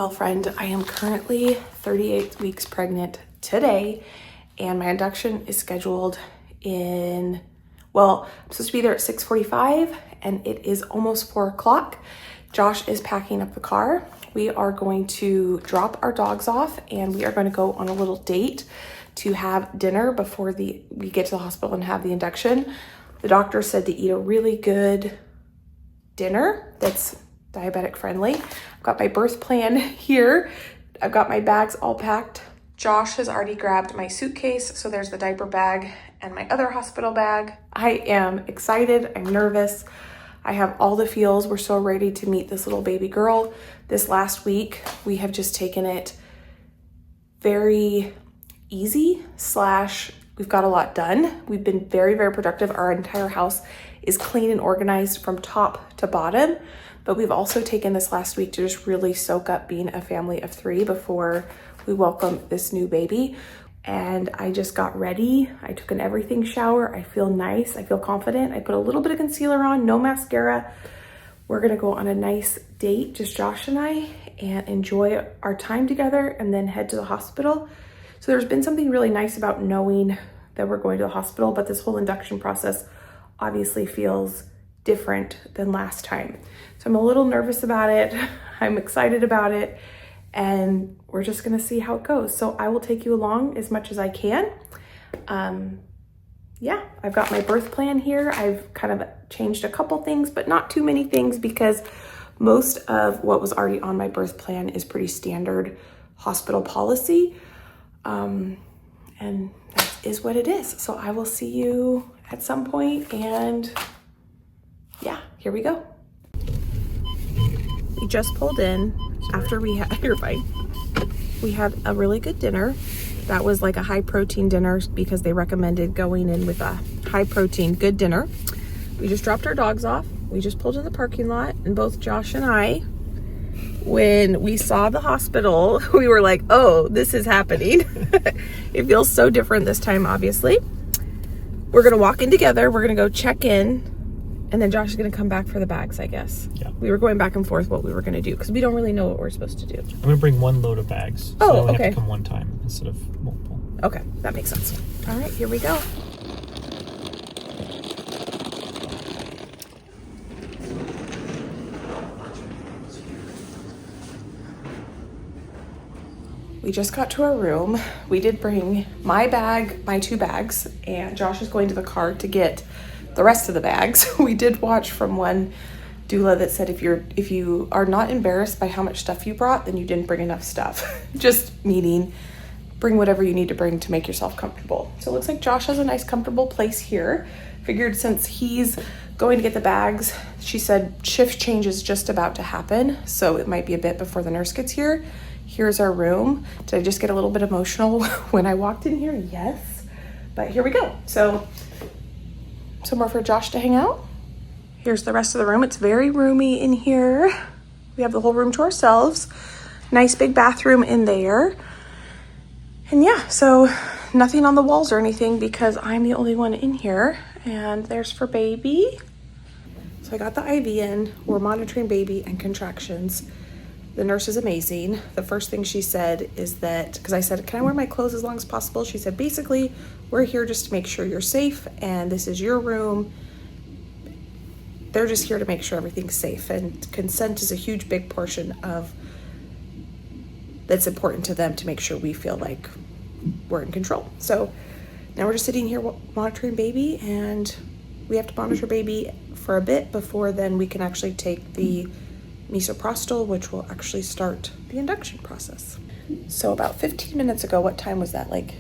Well, friend, I am currently 38 weeks pregnant today, and my induction is scheduled I'm supposed to be there at 6:45, and it is almost 4 o'clock. Josh is packing up the car. We are going to drop our dogs off, and we are going to go on a little date to have dinner before we get to the hospital and have the induction. The doctor said to eat a really good dinner that's diabetic friendly. I've got my birth plan here. I've got my bags all packed. Josh has already grabbed my suitcase, so there's the diaper bag and my other hospital bag. I am excited, I'm nervous. I have all the feels. We're so ready to meet this little baby girl. This last week, we have just taken it very easy / we've got a lot done. We've been very, very productive. Our entire house is clean and organized from top to bottom, but we've also taken this last week to just really soak up being a family of 3 before we welcome this new baby. And I just got ready. I took an everything shower. I feel nice. I feel confident. I put a little bit of concealer on, no mascara. We're gonna go on a nice date, just Josh and I, and enjoy our time together and then head to the hospital. So there's been something really nice about knowing that we're going to the hospital, but this whole induction process obviously feels different than last time. So I'm a little nervous about it. I'm excited about it, and we're just gonna see how it goes. So I will take you along as much as I can. Yeah, I've got my birth plan here. I've kind of changed a couple things, but not too many things because most of what was already on my birth plan is pretty standard hospital policy. And that is what it is. So I will see you at some point, and yeah, here we go. We just pulled in after you're fine. We had a really good dinner. That was like a high protein dinner because they recommended going in with a high protein, good dinner. We just dropped our dogs off. We just pulled in the parking lot, and both Josh and I, when we saw the hospital, we were like, oh, this is happening. It feels so different this time, obviously. We're gonna walk in together. We're gonna go check in, and then Josh is gonna come back for the bags, I guess. Yeah. We were going back and forth what we were gonna do because we don't really know what we're supposed to do. I'm gonna bring one load of bags. So oh, I only okay. have to come one time instead of multiple. Okay, that makes sense. All right, here we go. We just got to our room. We did bring my bag, my 2 bags, and Josh is going to the car to get the rest of the bags. We did watch from one doula that said if you are not embarrassed by how much stuff you brought, then you didn't bring enough stuff. Just meaning bring whatever you need to bring to make yourself comfortable. So it looks like Josh has a nice comfortable place here. Figured since he's going to get the bags, she said shift change is just about to happen, so it might be a bit before the nurse gets here. Here's our room. Did I just get a little bit emotional when I walked in here? Yes, but here we go. So somewhere for Josh to hang out. Here's the rest of the room. It's very roomy in here. We have the whole room to ourselves. Nice big bathroom in there. And yeah, so nothing on the walls or anything because I'm the only one in here. And there's for baby. So I got the IV in. We're monitoring baby and contractions. The nurse is amazing. The first thing she said is that, because I said, can I wear my clothes as long as possible? She said, basically, we're here just to make sure you're safe and this is your room. They're just here to make sure everything's safe, and consent is a huge, big portion of that's important to them to make sure we feel like we're in control. So now we're just sitting here monitoring baby, and we have to monitor baby for a bit before then we can actually take the Misoprostol, which will actually start the induction process. So about 15 minutes ago, what time was that? Like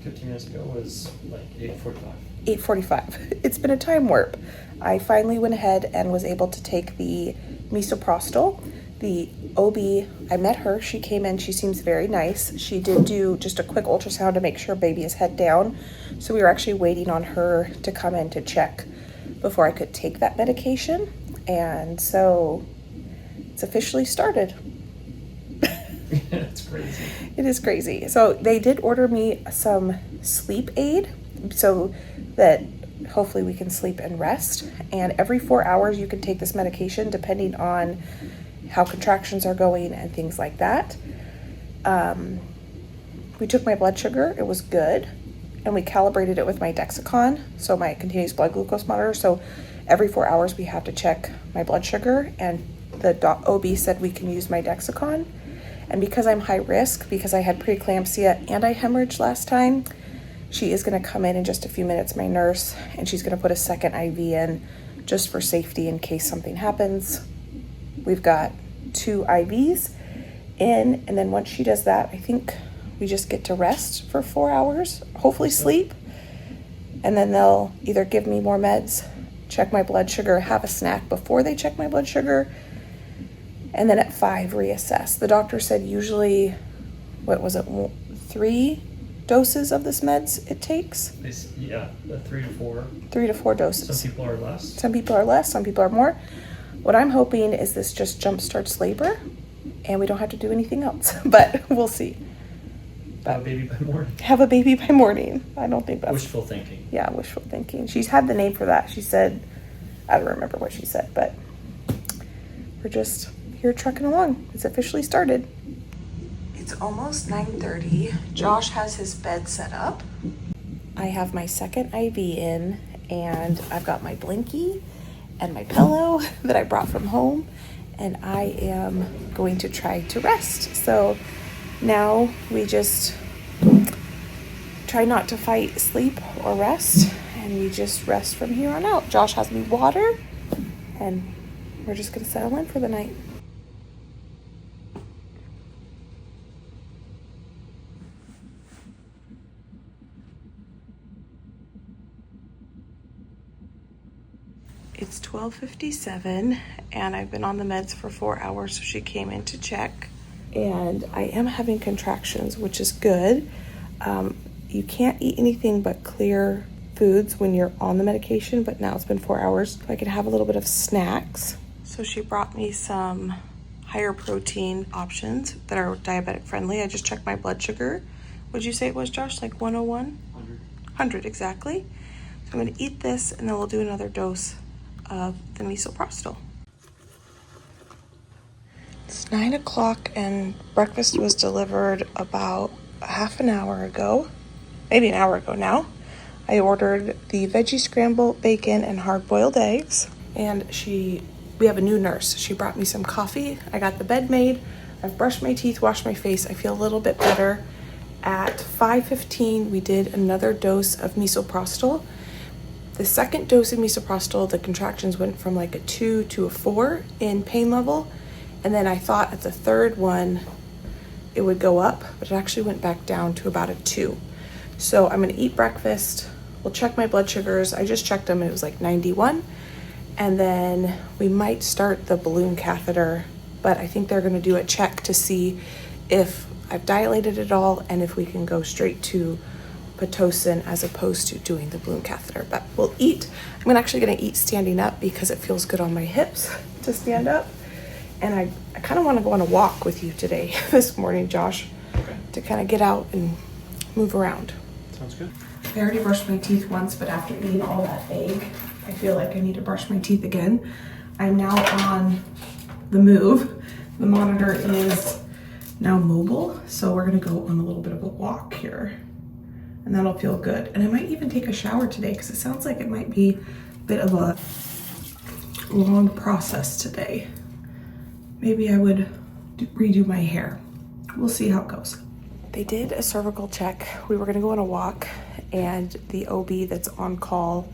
15 minutes ago was like 8:45. 8:45. It's been a time warp. I finally went ahead and was able to take the Misoprostol. The OB, I met her. She came in. She seems very nice. She did do just a quick ultrasound to make sure baby is head down. So we were actually waiting on her to come in to check before I could take that medication. And so it's officially started. It's crazy. It is crazy. So they did order me some sleep aid so that hopefully we can sleep and rest. And every 4 hours you can take this medication depending on how contractions are going and things like that. We took my blood sugar, it was good, and we calibrated it with my Dexicon, so my continuous blood glucose monitor. So every 4 hours we have to check my blood sugar, and the OB said we can use my Dexicon. And because I'm high risk, because I had preeclampsia and I hemorrhaged last time, she is going to come in just a few minutes, my nurse, and she's going to put a second IV in just for safety in case something happens. We've got 2 IVs in, and then once she does that, I think we just get to rest for 4 hours, hopefully sleep, and then they'll either give me more meds, check my blood sugar, have a snack before they check my blood sugar, and then at 5 reassess. The doctor said usually, 3 doses of this meds it takes? Yeah, 3 to 4. 3 to 4 doses. Some people are less. Some people are less, some people are more. What I'm hoping is this just jumpstarts labor and we don't have to do anything else, but we'll see. Have a baby by morning. Have a baby by morning. I don't think that's... Wishful thinking. Yeah, wishful thinking. She's had the name for that. She said, I don't remember what she said, but we're just here trucking along. It's officially started. It's almost 9:30. Josh has his bed set up. I have my second IV in, and I've got my blankie and my pillow that I brought from home, and I am going to try to rest. So now we just try not to fight sleep or rest, and we just rest from here on out. Josh has me water, and we're just gonna settle in for the night. It's 12:57 and I've been on the meds for 4 hours, so she came in to check. And I am having contractions, which is good. You can't eat anything but clear foods when you're on the medication, but now it's been 4 hours, so I can have a little bit of snacks. So she brought me some higher protein options that are diabetic friendly. I just checked my blood sugar. What'd you say it was, Josh? Like 101? 100, exactly. So I'm gonna eat this and then we'll do another dose of the Misoprostol. It's 9 o'clock and breakfast was delivered about half an hour ago, maybe an hour ago now. I ordered the veggie scramble, bacon, and hard-boiled eggs. And we have a new nurse. She brought me some coffee. I got the bed made. I've brushed my teeth, washed my face. I feel a little bit better. At 5:15, we did another dose of Misoprostol. The second dose of Misoprostol, the contractions went from like a 2 to a 4 in pain level. And then I thought at the third one, it would go up, but it actually went back down to about a 2. So I'm gonna eat breakfast. We'll check my blood sugars. I just checked them, it was like 91. And then we might start the balloon catheter, but I think they're gonna do a check to see if I've dilated it all and if we can go straight to Pitocin as opposed to doing the balloon catheter. But we'll eat. I'm actually gonna eat standing up because it feels good on my hips to stand up. And I kind of want to go on a walk with you today, this morning, Josh, Okay. to kind of get out and move around. Sounds good. I already brushed my teeth once, but after eating all that egg, I feel like I need to brush my teeth again. I'm now on the move. The monitor is now mobile, so we're gonna go on a little bit of a walk here, and that'll feel good. And I might even take a shower today because it sounds like it might be a bit of a long process today. Maybe I would redo my hair. We'll see how it goes. They did a cervical check. We were gonna go on a walk, and the OB that's on call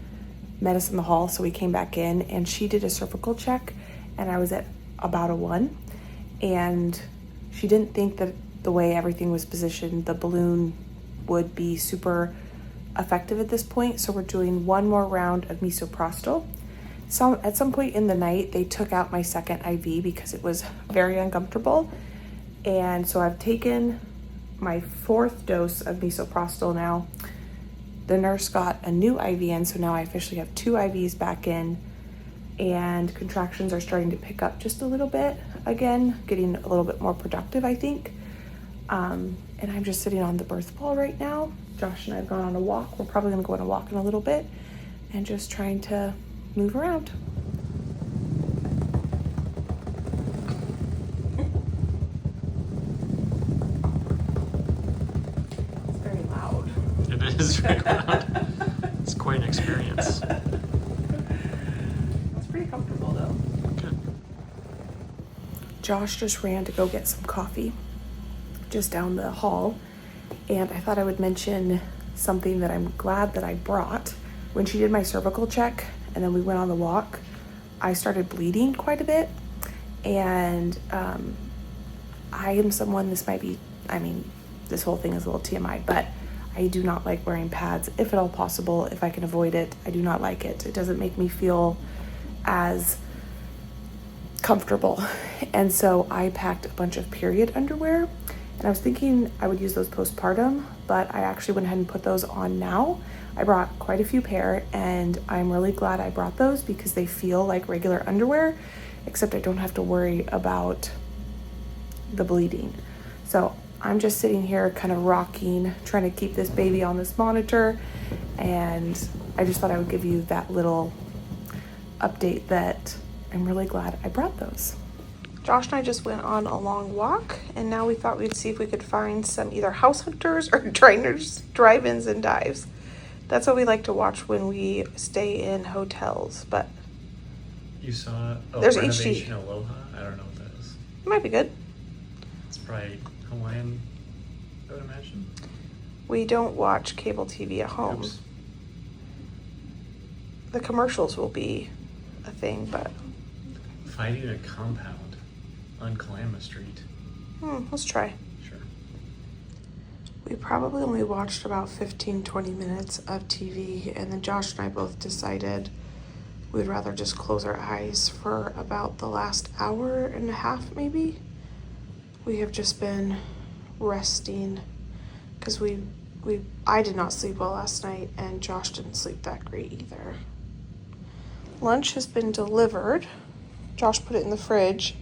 met us in the hall, so we came back in, and she did a cervical check, and I was at about a 1. And she didn't think that the way everything was positioned, the balloon would be super effective at this point, so we're doing one more round of Misoprostol. So at some point in the night, they took out my second IV because it was very uncomfortable. And so I've taken my 4th dose of Misoprostol now. The nurse got a new IV in, so now I officially have 2 IVs back in. And contractions are starting to pick up just a little bit again, getting a little bit more productive, I think. And I'm just sitting on the birth ball right now. Josh and I have gone on a walk. We're probably gonna go on a walk in a little bit and just trying to move around. just ran around. It's quite an experience. It's pretty comfortable though. Good. Josh just ran to go get some coffee just down the hall, and I thought I would mention something that I'm glad that I brought. When she did my cervical check and then we went on the walk, I started bleeding quite a bit, and I am someone, this might be, I mean, this whole thing is a little TMI, but I do not like wearing pads if at all possible. If I can avoid it, I do not like it. It doesn't make me feel as comfortable. And so I packed a bunch of period underwear, and I was thinking I would use those postpartum, but I actually went ahead and put those on now. I brought quite a few pair, and I'm really glad I brought those because they feel like regular underwear, except I don't have to worry about the bleeding. So I'm just sitting here kind of rocking, trying to keep this baby on this monitor, and I just thought I would give you that little update that I'm really glad I brought those. Josh and I just went on a long walk, and now we thought we'd see if we could find some either house hunters or trainers, drive-ins and dives. That's what we like to watch when we stay in hotels, but You saw There's Renovation HG. Aloha? I don't know what that is. it might be good. It's probably Hawaiian, I would imagine. We don't watch cable TV at home. Oops. The commercials will be a thing, but Fighting a compound on Kalama Street. let's try. Sure. We probably only watched about 15-20 minutes of TV, and then Josh and I both decided we'd rather just close our eyes for about the last hour and a half, maybe. We have just been resting because I did not sleep well last night, and Josh didn't sleep that great either. Lunch has been delivered. Josh put it in the fridge,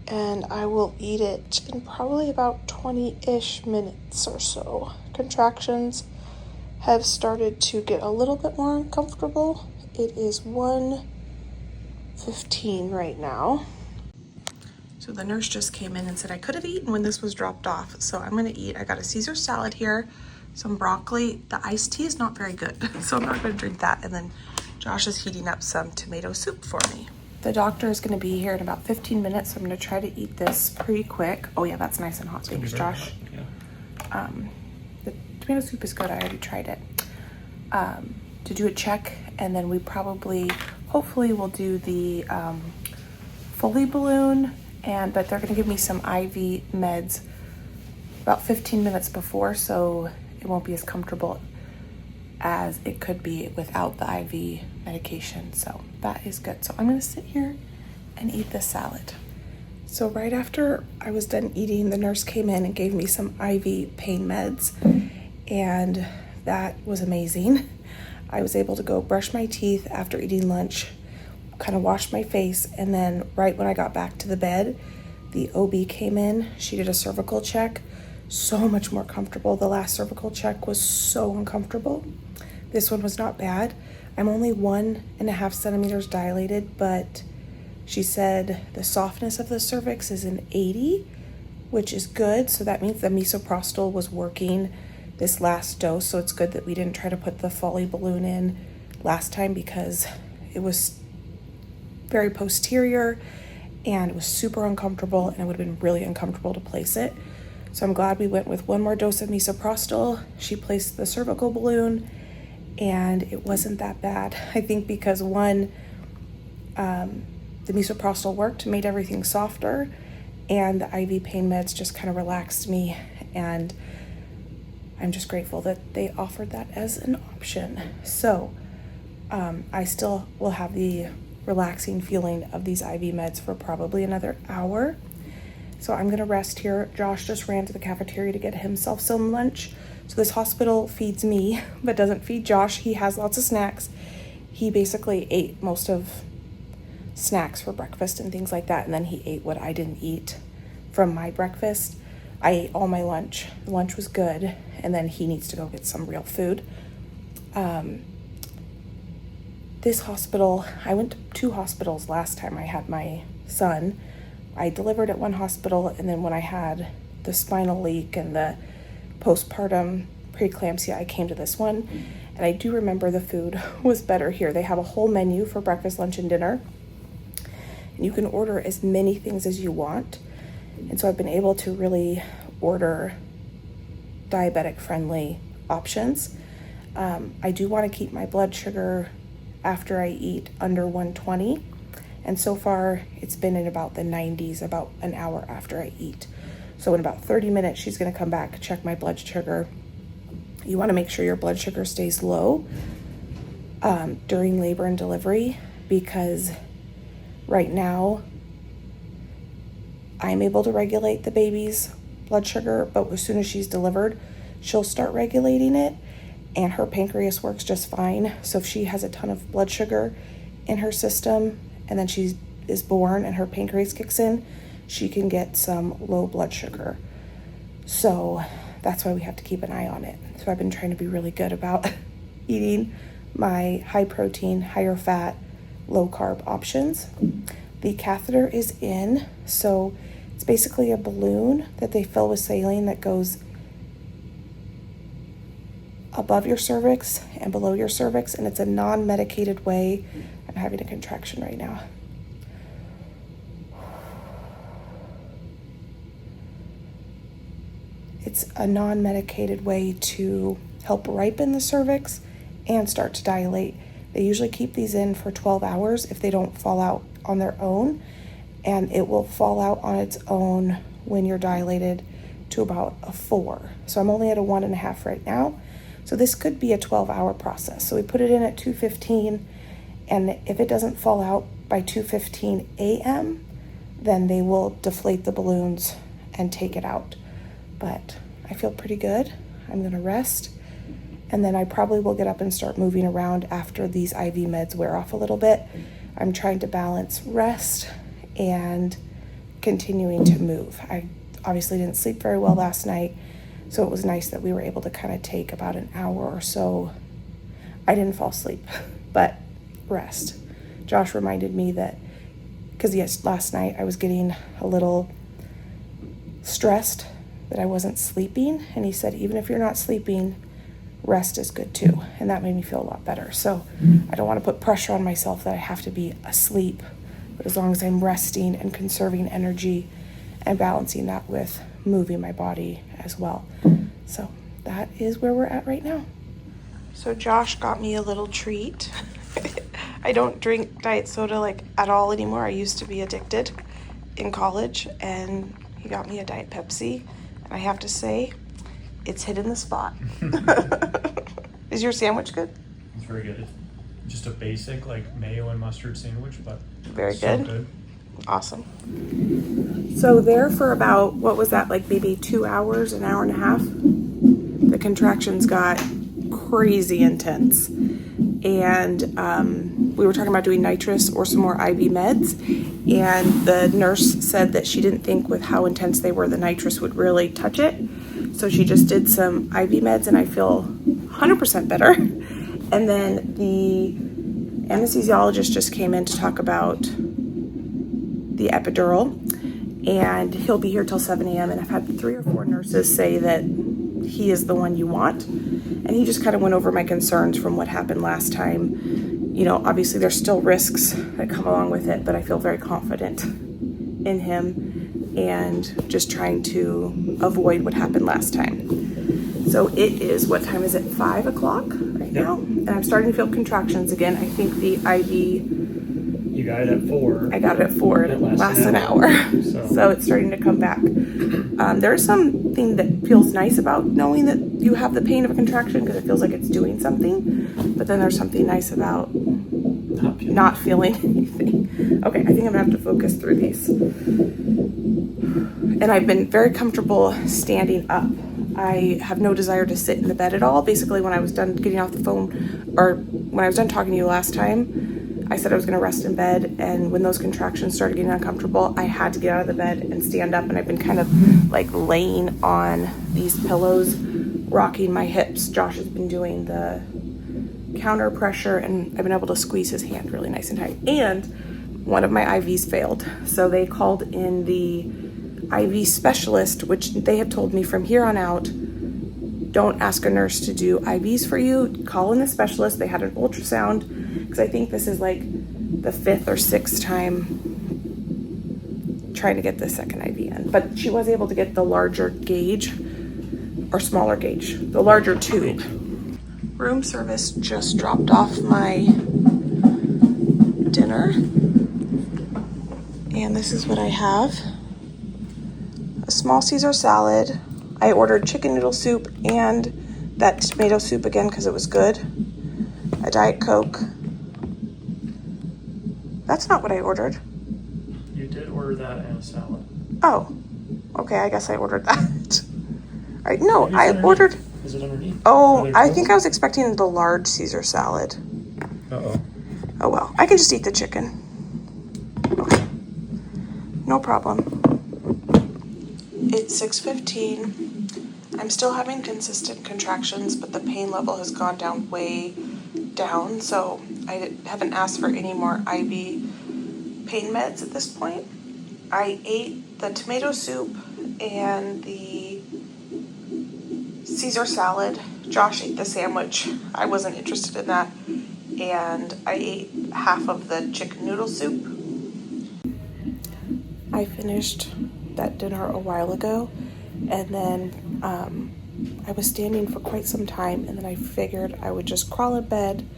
and I will eat it in probably about 20-ish minutes or so. Contractions have started to get a little bit more uncomfortable. It is 1:15 right now. So the nurse just came in and said I could have eaten when this was dropped off. So I'm gonna eat. I got a Caesar salad here, some broccoli. The iced tea is not very good, so I'm not gonna drink that. And then Josh is heating up some tomato soup for me. The doctor is gonna be here in about 15 minutes, so I'm gonna try to eat this pretty quick. Oh yeah, that's nice and hot. Thanks, Josh. Yeah. The tomato soup is good. I already tried it. To do a check, and then we hopefully will do the Foley Balloon, but they're gonna give me some IV meds about 15 minutes before, so it won't be as comfortable as it could be without the IV medication. So that is good. So I'm gonna sit here and eat this salad. So right after I was done eating, the nurse came in and gave me some IV pain meds, and that was amazing. I was able to go brush my teeth after eating lunch, kind of wash my face, and then right when I got back to the bed, the OB came in. She did a cervical check. So much more comfortable. The last cervical check was so uncomfortable. This one was not bad. I'm only 1.5 centimeters dilated, but she said the softness of the cervix is an 80, which is good. So that means the Misoprostol was working this last dose. So it's good that we didn't try to put the Foley Balloon in last time because it was very posterior and it was super uncomfortable, and it would have been really uncomfortable to place it. So I'm glad we went with one more dose of Misoprostol. She placed the cervical balloon, and it wasn't that bad. I think because the Misoprostol worked, made everything softer, and the IV pain meds just kind of relaxed me, and I'm just grateful that they offered that as an option. So I still will have the relaxing feeling of these IV meds for probably another hour. So I'm gonna rest here. Josh just ran to the cafeteria to get himself some lunch. So this hospital feeds me, but doesn't feed Josh. He has lots of snacks. He basically ate most of snacks for breakfast and things like that, and then he ate what I didn't eat from my breakfast. I ate all my lunch. The lunch was good, and then he needs to go get some real food. This hospital, I went to 2 hospitals last time I had my son. I delivered at one hospital, and then when I had the spinal leak and the postpartum preeclampsia, I came to this one. And I do remember the food was better here. They have a whole menu for breakfast, lunch, and dinner. And you can order as many things as you want. And so I've been able to really order diabetic-friendly options. I do want to keep my blood sugar after I eat under 120. And so far, it's been in about the 90s, about an hour after I eat. So in about 30 minutes, she's going to come back, check my blood sugar. You want to make sure your blood sugar stays low during labor and delivery, because right now I'm able to regulate the baby's blood sugar, but as soon as she's delivered, she'll start regulating it, and her pancreas works just fine. So if she has a ton of blood sugar in her system and then she is born and her pancreas kicks in, she can get some low blood sugar. So that's why we have to keep an eye on it. So I've been trying to be really good about eating my high protein, higher fat, low carb options. The catheter is in, so it's basically a balloon that they fill with saline that goes above your cervix and below your cervix, and it's a non-medicated way. I'm having a contraction right now. It's a non-medicated way to help ripen the cervix and start to dilate. They usually keep these in for 12 hours if they don't fall out on their own, and it will fall out on its own when you're dilated to about a 4. So I'm only at a 1.5 right now. So this could be a 12-hour process. So we put it in at 2:15, and if it doesn't fall out by 2:15 a.m., then they will deflate the balloons and take it out. But I feel pretty good. I'm gonna rest, and then I probably will get up and start moving around after these IV meds wear off a little bit. I'm trying to balance rest and continuing to move. I obviously didn't sleep very well last night, so it was nice that we were able to kind of take about an hour or so. I didn't fall asleep, but rest. Josh reminded me that, because yes, last night I was getting a little stressed that I wasn't sleeping, and he said, even if you're not sleeping, rest is good too, and that made me feel a lot better. So I don't want to put pressure on myself that I have to be asleep, but as long as I'm resting and conserving energy and balancing that with moving my body as well. So that is where we're at right now. So Josh got me a little treat. I don't drink diet soda like at all anymore. I used to be addicted in college, and he got me a Diet Pepsi. I have to say, it's hitting the spot. Is your sandwich good? It's very good. It's just a basic like mayo and mustard sandwich, but very so good. Awesome. So there for about, what was that, like maybe 2 hours, an hour and a half? The contractions got crazy intense. And we were talking about doing nitrous or some more IV meds, and the nurse said that she didn't think with how intense they were, the nitrous would really touch it. So she just did some IV meds, and I feel 100% better. And then the anesthesiologist just came in to talk about the epidural, and he'll be here till 7 a.m. And I've had 3 or 4 nurses say that he is the one you want. And he just kind of went over my concerns from what happened last time. You know, obviously there's still risks that come along with it, but I feel very confident in him and just trying to avoid what happened last time. So it is, what time is it? 5 o'clock right now? And I'm starting to feel contractions again. I think the IV... You got it at 4. I got it at 4. It lasts an hour. So it's starting to come back. There is something that feels nice about knowing that you have the pain of a contraction, because it feels like it's doing something. But then there's something nice about not feeling anything. Okay, I think I'm going to have to focus through these. And I've been very comfortable standing up. I have no desire to sit in the bed at all. Basically, when I was done getting off the phone, or when I was done talking to you last time, I said I was going to rest in bed, and when those contractions started getting uncomfortable, I had to get out of the bed and stand up, and I've been kind of like laying on these pillows, rocking my hips. Josh has been doing the counter pressure, and I've been able to squeeze his hand really nice and tight. And one of my IVs failed, so they called in the IV specialist, which they have told me from here on out, don't ask a nurse to do IVs for you. Call in the specialist. They had an ultrasound, because I think this is like the 5th or 6th time trying to get the second IV in. But she was able to get the larger gauge, or smaller gauge, the larger tube. Room service just dropped off my dinner, and this is what I have. A small Caesar salad. I ordered chicken noodle soup and that tomato soup again because it was good. A Diet Coke. That's not what I ordered. You did order that and a salad. Oh, okay, I guess I ordered that. All right, no, I underneath? ordered. Is it underneath? Oh, I think I was expecting the large Caesar salad. Uh-oh. Oh well, I can just eat the chicken. Okay, no problem. It's 6:15. I'm still having consistent contractions, but the pain level has gone down way down, so I haven't asked for any more IV pain meds at this point. I ate the tomato soup and the Caesar salad. Josh ate the sandwich. I wasn't interested in that. And I ate half of the chicken noodle soup. I finished that dinner a while ago, and then I was standing for quite some time, and then I figured I would just crawl in bed,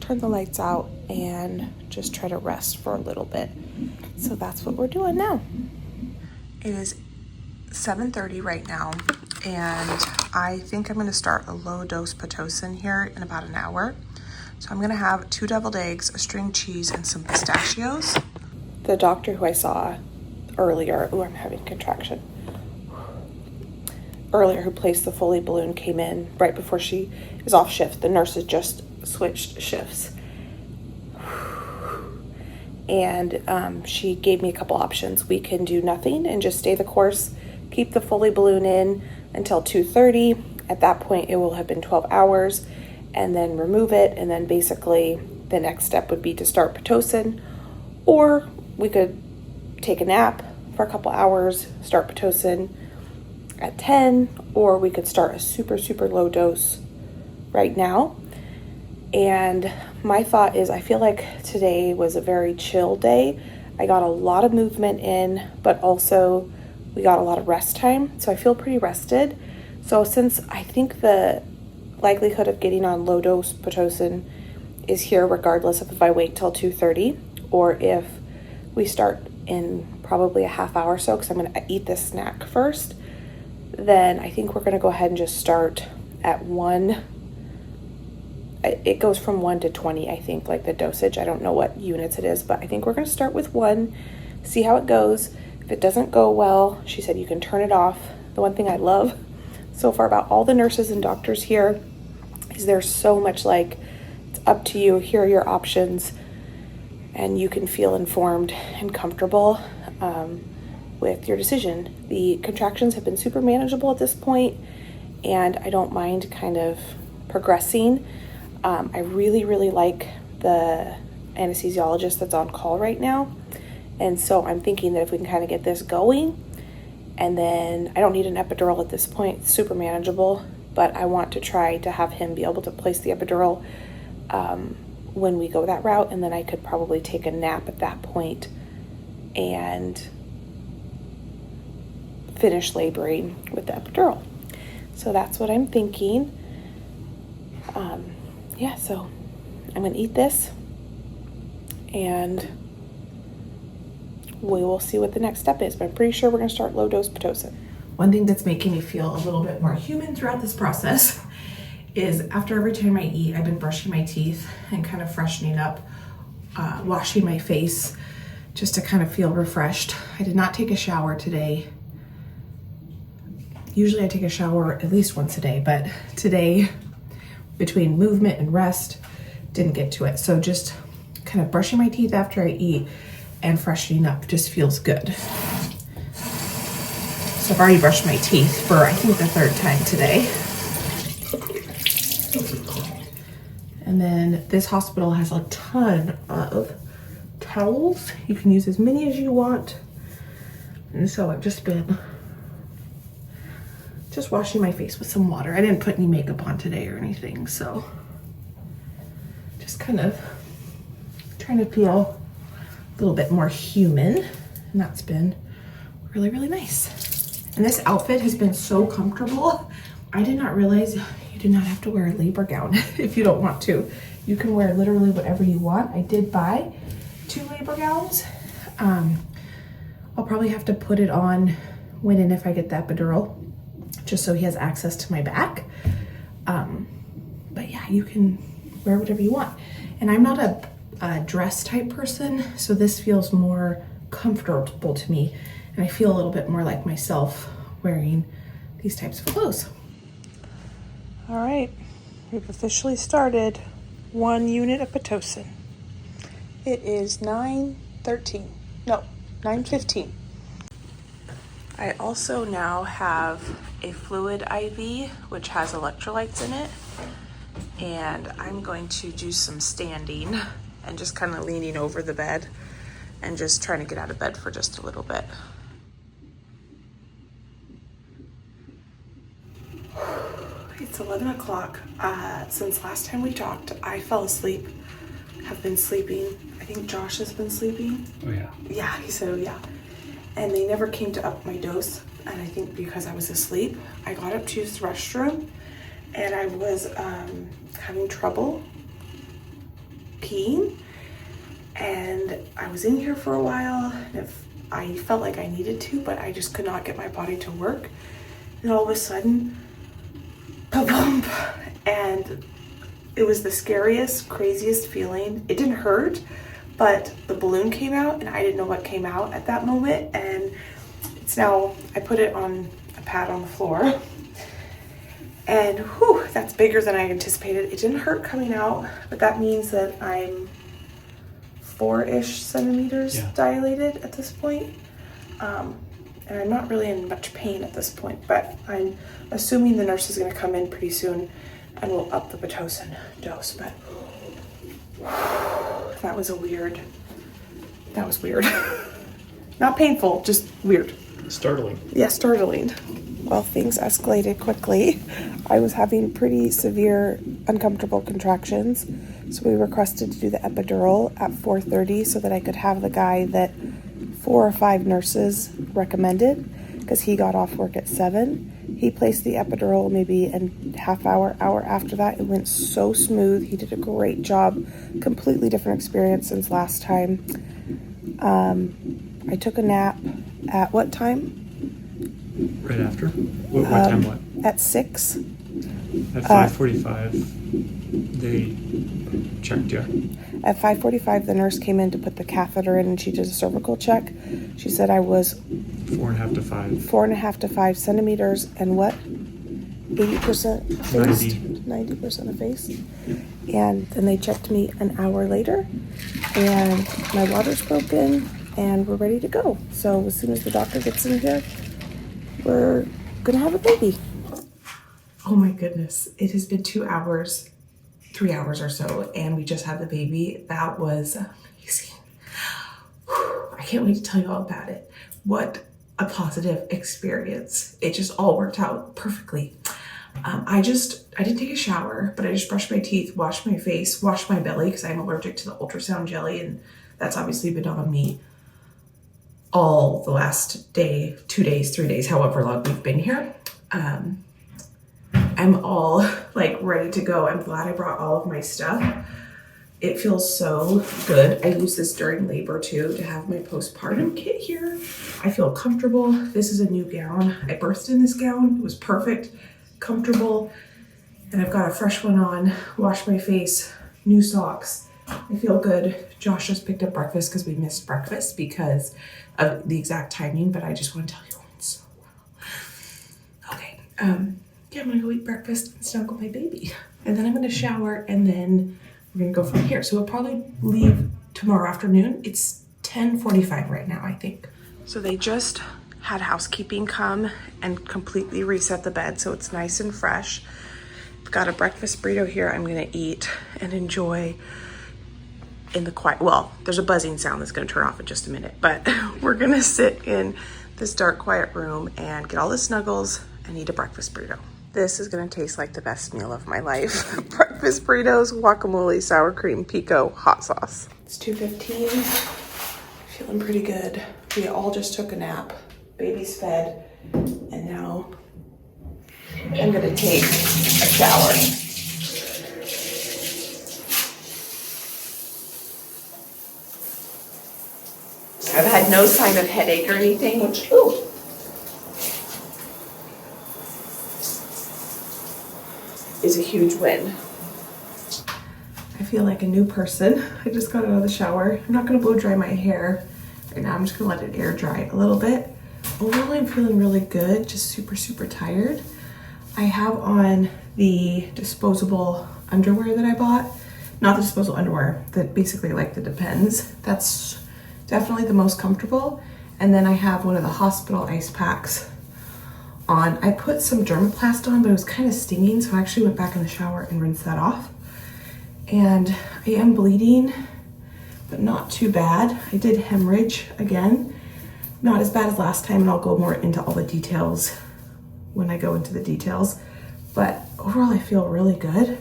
turn the lights out, and just try to rest for a little bit. So that's what we're doing now. It is 7:30 right now, and I think I'm going to start a low dose Pitocin here in about an hour. So I'm going to have 2 deviled eggs, a string cheese, and some pistachios. The doctor who I saw earlier, I'm having a contraction. Earlier, who placed the Foley Balloon, came in right before she is off shift. The nurses just switched shifts. And she gave me a couple options. We can do nothing and just stay the course, keep the Foley Balloon in until 2:30. At that point, it will have been 12 hours, and then remove it. And then basically the next step would be to start Pitocin, or we could take a nap for a couple hours, start Pitocin at 10, or we could start a super, super low dose right now. And my thought is, I feel like today was a very chill day. I got a lot of movement in, but also we got a lot of rest time. So I feel pretty rested. So since I think the likelihood of getting on low dose Pitocin is here regardless of if I wait till 2:30 or if we start in probably a half hour or so, because I'm going to eat this snack first, then I think we're going to go ahead and just start at 1. It goes from 1 to 20, I think, like the dosage. I don't know what units it is, but I think we're going to start with 1, see how it goes. If it doesn't go well, she said you can turn it off. The one thing I love so far about all the nurses and doctors here is there's so much like, it's up to you, here are your options, and you can feel informed and comfortable with your decision. The contractions have been super manageable at this point, and I don't mind kind of progressing. I really, really like the anesthesiologist that's on call right now. And so I'm thinking that if we can kind of get this going, and then I don't need an epidural at this point, it's super manageable, but I want to try to have him be able to place the epidural when we go that route, and then I could probably take a nap at that point and finish laboring with the epidural. So that's what I'm thinking. Yeah, so I'm gonna eat this and we will see what the next step is, but I'm pretty sure we're gonna start low dose Pitocin. One thing that's making me feel a little bit more human throughout this process is after every time I eat, I've been brushing my teeth and kind of freshening up, washing my face just to kind of feel refreshed. I did not take a shower today. Usually I take a shower at least once a day, but today, between movement and rest, didn't get to it. So just kind of brushing my teeth after I eat and freshening up just feels good. So I've already brushed my teeth for I think the 3rd time today. And then this hospital has a ton of towels. You can use as many as you want. And so I've just been just washing my face with some water. I didn't put any makeup on today or anything, so just kind of trying to feel a little bit more human, and that's been really, really nice. And this outfit has been so comfortable. I did not realize you do not have to wear a labor gown if you don't want to. You can wear literally whatever you want. I did buy 2 labor gowns. I'll probably have to put it on when and if I get the epidural, just so he has access to my back. But yeah, you can wear whatever you want. And I'm not a dress type person, so this feels more comfortable to me. And I feel a little bit more like myself wearing these types of clothes. All right, we've officially started 1 unit of Pitocin. It is 9:15. I also now have a fluid IV, which has electrolytes in it. And I'm going to do some standing and just kind of leaning over the bed and just trying to get out of bed for just a little bit. It's 11 o'clock. Since last time we talked, I fell asleep, have been sleeping. I think Josh has been sleeping. Oh yeah. Yeah, he said, oh yeah. And they never came to up my dose. And I think because I was asleep, I got up to use the restroom and I was having trouble peeing. And I was in here for a while. And I felt like I needed to, but I just could not get my body to work. And all of a sudden, ba-bump, and it was the scariest, craziest feeling. It didn't hurt, but the balloon came out and I didn't know what came out at that moment. And it's now, I put it on a pad on the floor, and whew, that's bigger than I anticipated. It didn't hurt coming out, but that means that I'm 4-ish centimeters dilated at this point. And I'm not really in much pain at this point, but I'm assuming the nurse is going to come in pretty soon and we'll up the Pitocin dose. But that was weird. Not painful, just weird. Startling. Yeah, startling. Well, things escalated quickly. I was having pretty severe, uncomfortable contractions. So we requested to do the epidural at 4:30 so that I could have the guy that 4 or 5 nurses recommended, because he got off work at 7. He placed the epidural maybe a half hour after that. It went so smooth. He did a great job. Completely different experience since last time. I took a nap at what time? Right after? What time what? At 6. At 5:45, they checked you. At 5:45, the nurse came in to put the catheter in and she did a cervical check. She said I was 4.5 to 5. 4.5 to 5 centimeters and what? 80% effaced? 90% effaced. And then they checked me an hour later and my water's broken and we're ready to go. So as soon as the doctor gets in here, we're gonna have a baby. Oh my goodness, it has been 2 hours, 3 hours or so, and we just had the baby. That was amazing. I can't wait to tell you all about it. What a positive experience. It just all worked out perfectly. I didn't take a shower, but I just brushed my teeth, washed my face, washed my belly because I'm allergic to the ultrasound jelly, and that's obviously been on me all the last day, 2 days, 3 days, however long we've been here. I'm all like ready to go. I'm glad I brought all of my stuff. It feels so good. I use this during labor too, to have my postpartum kit here. I feel comfortable. This is a new gown. I birthed in this gown. It was perfect, comfortable. And I've got a fresh one on, washed my face, new socks. I feel good. Josh just picked up breakfast because we missed breakfast because of the exact timing, but I just want to tell you so well. Okay, yeah, I'm gonna go eat breakfast and snuggle my baby. And then I'm gonna shower and then we're gonna go from here. So we'll probably leave tomorrow afternoon. It's 10:45 right now, I think. So they just had housekeeping come and completely reset the bed so it's nice and fresh. I've got a breakfast burrito here I'm gonna eat and enjoy in the quiet. Well, there's a buzzing sound that's gonna turn off in just a minute, but we're gonna sit in this dark, quiet room and get all the Snuggles and eat a breakfast burrito. This is gonna taste like the best meal of my life. Breakfast burritos, guacamole, sour cream, pico, hot sauce. It's 2:15, feeling pretty good. We all just took a nap, baby's fed, and now I'm gonna take a shower. I've had no sign of headache or anything, which, ooh, is a huge win. I feel like a new person. I just got out of the shower. I'm not gonna blow dry my hair right now. I'm just gonna let it air dry a little bit. Overall, I'm feeling really good, just super, super tired. I have on the disposable underwear that I bought. Not the disposable underwear, that basically like the Depends. That's definitely the most comfortable. And then I have one of the hospital ice packs on. I put some Dermaplast on, but it was kind of stinging, so I actually went back in the shower and rinsed that off. And I am bleeding, but not too bad. I did hemorrhage again. Not as bad as last time, and I'll go more into all the details when I go into the details. But overall, I feel really good.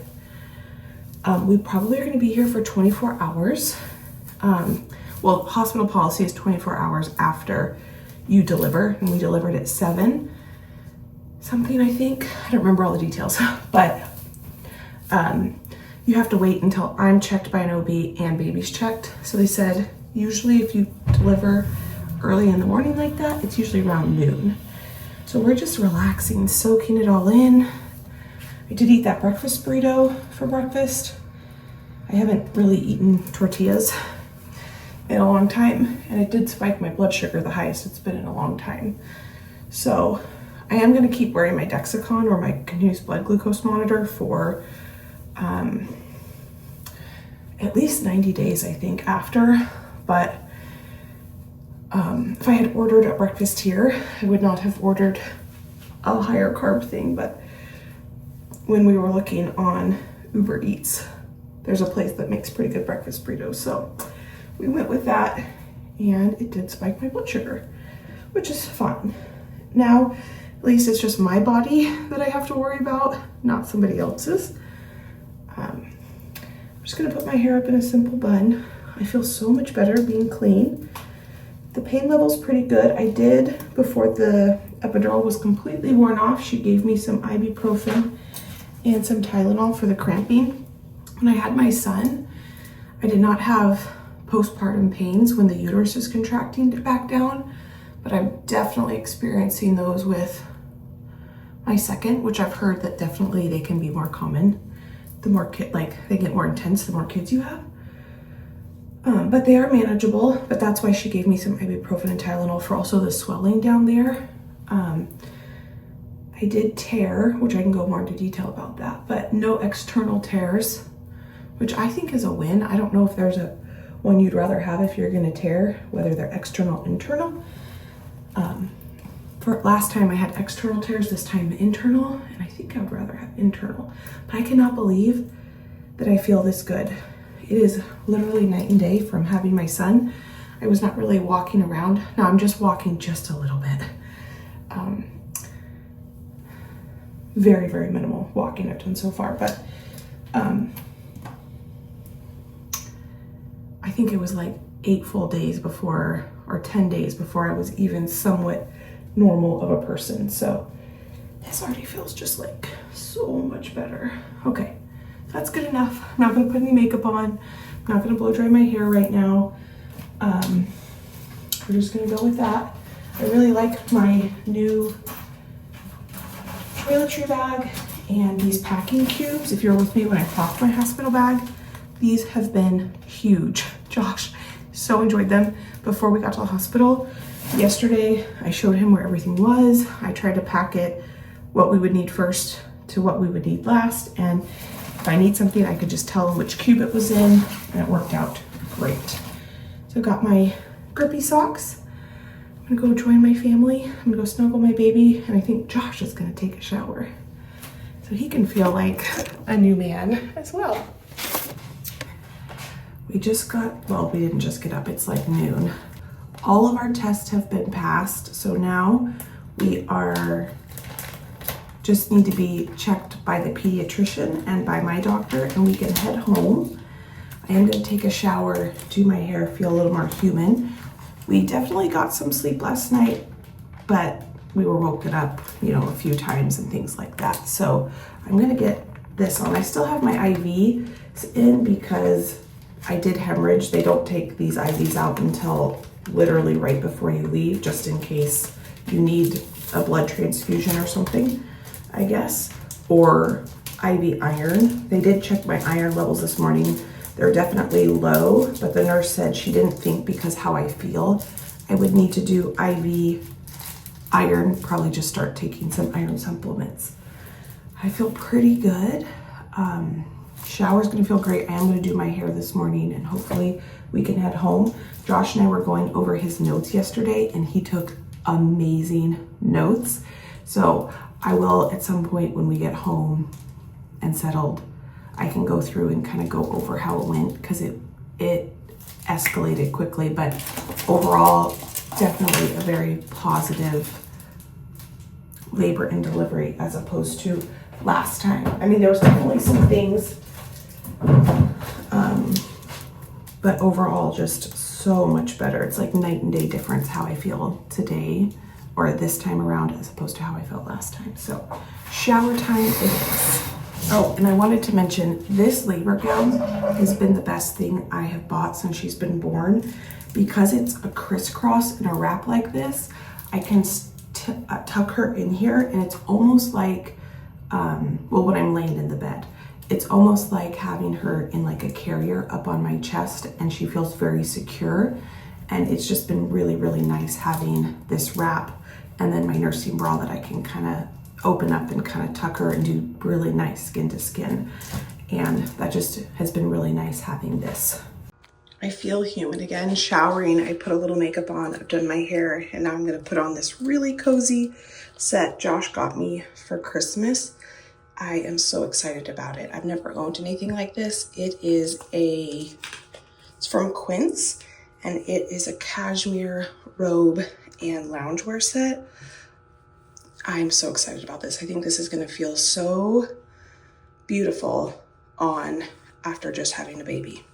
We probably are gonna be here for 24 hours. Well, hospital policy is 24 hours after you deliver, and we delivered at 7 something, I think. I don't remember all the details, but you have to wait until I'm checked by an OB and baby's checked. So they said, usually if you deliver early in the morning like that, it's usually around noon. So we're just relaxing, soaking it all in. I did eat that breakfast burrito for breakfast. I haven't really eaten tortillas in a long time, and it did spike my blood sugar the highest it's been in a long time. So I am gonna keep wearing my Dexicon or my continuous blood glucose monitor for at least 90 days, I think, after. But if I had ordered a breakfast here, I would not have ordered a higher carb thing. But when we were looking on Uber Eats, there's a place that makes pretty good breakfast burritos. So we went with that, and it did spike my blood sugar, which is fun. Now, at least it's just my body that I have to worry about, not somebody else's. I'm just gonna put my hair up in a simple bun. I feel so much better being clean. The pain level's pretty good. I did, before the epidural was completely worn off, she gave me some ibuprofen and some Tylenol for the cramping. When I had my son, I did not have postpartum pains when the uterus is contracting back down, but I'm definitely experiencing those with my second, which I've heard that definitely they can be more common. The more they get more intense the more kids you have. But they are manageable, but that's why she gave me some ibuprofen and Tylenol for also the swelling down there. I did tear, which I can go more into detail about that, but no external tears, which I think is a win. I don't know if there's one you'd rather have if you're gonna tear, whether they're external or internal. For last time I had external tears, this time internal, and I think I would rather have internal. But I cannot believe that I feel this good. It is literally night and day from having my son. I was not really walking around. Now I'm just walking just a little bit. Very, very minimal walking I've done so far, but I think it was like 8 full days before, or 10 days before I was even somewhat normal of a person. So this already feels just like so much better. Okay, that's good enough. I'm not gonna put any makeup on. I'm not gonna blow dry my hair right now. We're just gonna go with that. I really like my new toiletry bag and these packing cubes. If you're with me when I packed my hospital bag, these have been huge. Josh so enjoyed them before we got to the hospital. Yesterday, I showed him where everything was. I tried to pack it, what we would need first to what we would need last. And if I need something, I could just tell him which cube it was in, and it worked out great. So I got my grippy socks. I'm gonna go join my family. I'm gonna go snuggle my baby, and I think Josh is gonna take a shower so he can feel like a new man as well. We just got, well, we didn't just get up, it's like noon. all of our tests have been passed. So now we just need to be checked by the pediatrician and by my doctor, and we can head home. I am gonna take a shower, do my hair, feel a little more human. We definitely got some sleep last night, but we were woken up, a few times and things like that. So I'm gonna get this on. I still have my IV in because I did hemorrhage. They don't take these IVs out until literally right before you leave, just in case you need a blood transfusion or something, I guess, or IV iron. They did check my iron levels this morning. They're definitely low, but the nurse said she didn't think because how I feel, I would need to do IV iron, probably just start taking some iron supplements. I feel pretty good. Shower's gonna feel great. I am gonna do my hair this morning and hopefully we can head home. Josh and I were going over his notes yesterday and he took amazing notes. So I will, at some point when we get home and settled, I can go through and kind of go over how it went, because it escalated quickly, but overall, definitely a very positive labor and delivery as opposed to last time. I mean, there was definitely some things, but overall just so much better. It's like night and day difference how I feel today or this time around as opposed to how I felt last time. So shower time it is. Oh, and I wanted to mention this labor gown has been the best thing I have bought since she's been born, because it's a crisscross and a wrap like this. I can tuck her in here, and it's almost like, when I'm laying in the bed, it's almost like having her in like a carrier up on my chest, and she feels very secure. And it's just been really, really nice having this wrap and then my nursing bra that I can kind of open up and kind of tuck her and do really nice skin to skin. And that just has been really nice having this. I feel human again. Showering, I put a little makeup on, I've done my hair, and now I'm gonna put on this really cozy set Josh got me for Christmas. I am so excited about it. I've never owned anything like this. It's from Quince, and it is a cashmere robe and loungewear set. I'm so excited about this. I think this is gonna feel so beautiful on after just having a baby.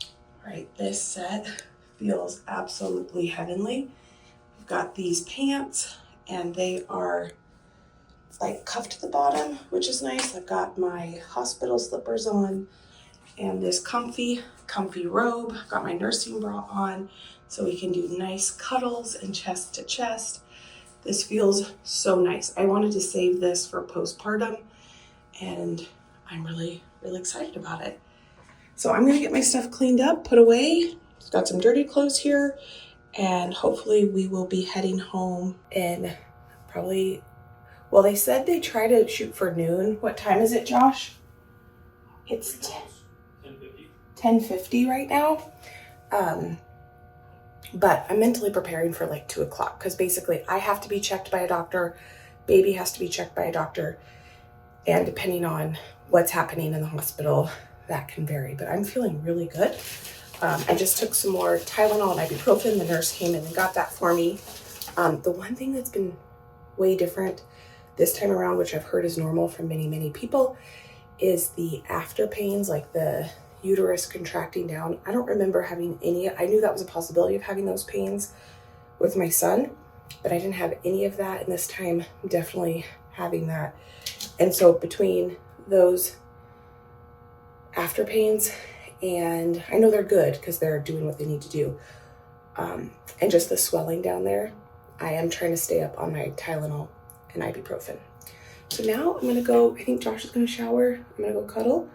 All right, this set feels absolutely heavenly. I've got these pants and they are like cuffed to the bottom, which is nice. I've got my hospital slippers on and this comfy robe. I've got my nursing bra on so we can do nice cuddles and chest to chest. This feels so nice. I wanted to save this for postpartum and I'm really, really excited about it. So I'm gonna get my stuff cleaned up, put away. Got some dirty clothes here, and hopefully we will be heading home in probably, well, they said they try to shoot for noon. What time is it, Josh? It's 10:50 right now. But I'm mentally preparing for like 2 o'clock because basically I have to be checked by a doctor, baby has to be checked by a doctor, and depending on what's happening in the hospital, that can vary, but I'm feeling really good. I just took some more Tylenol and ibuprofen. The nurse came in and got that for me. The one thing that's been way different this time around, which I've heard is normal from many, many people, is the after pains, like the uterus contracting down. I don't remember having any. I knew that was a possibility of having those pains with my son, but I didn't have any of that. And this time, I'm definitely having that. And so between those after pains, and I know they're good because they're doing what they need to do, and just the swelling down there, I am trying to stay up on my Tylenol and ibuprofen. So now I'm gonna go, I think Josh is gonna shower, I'm gonna go cuddle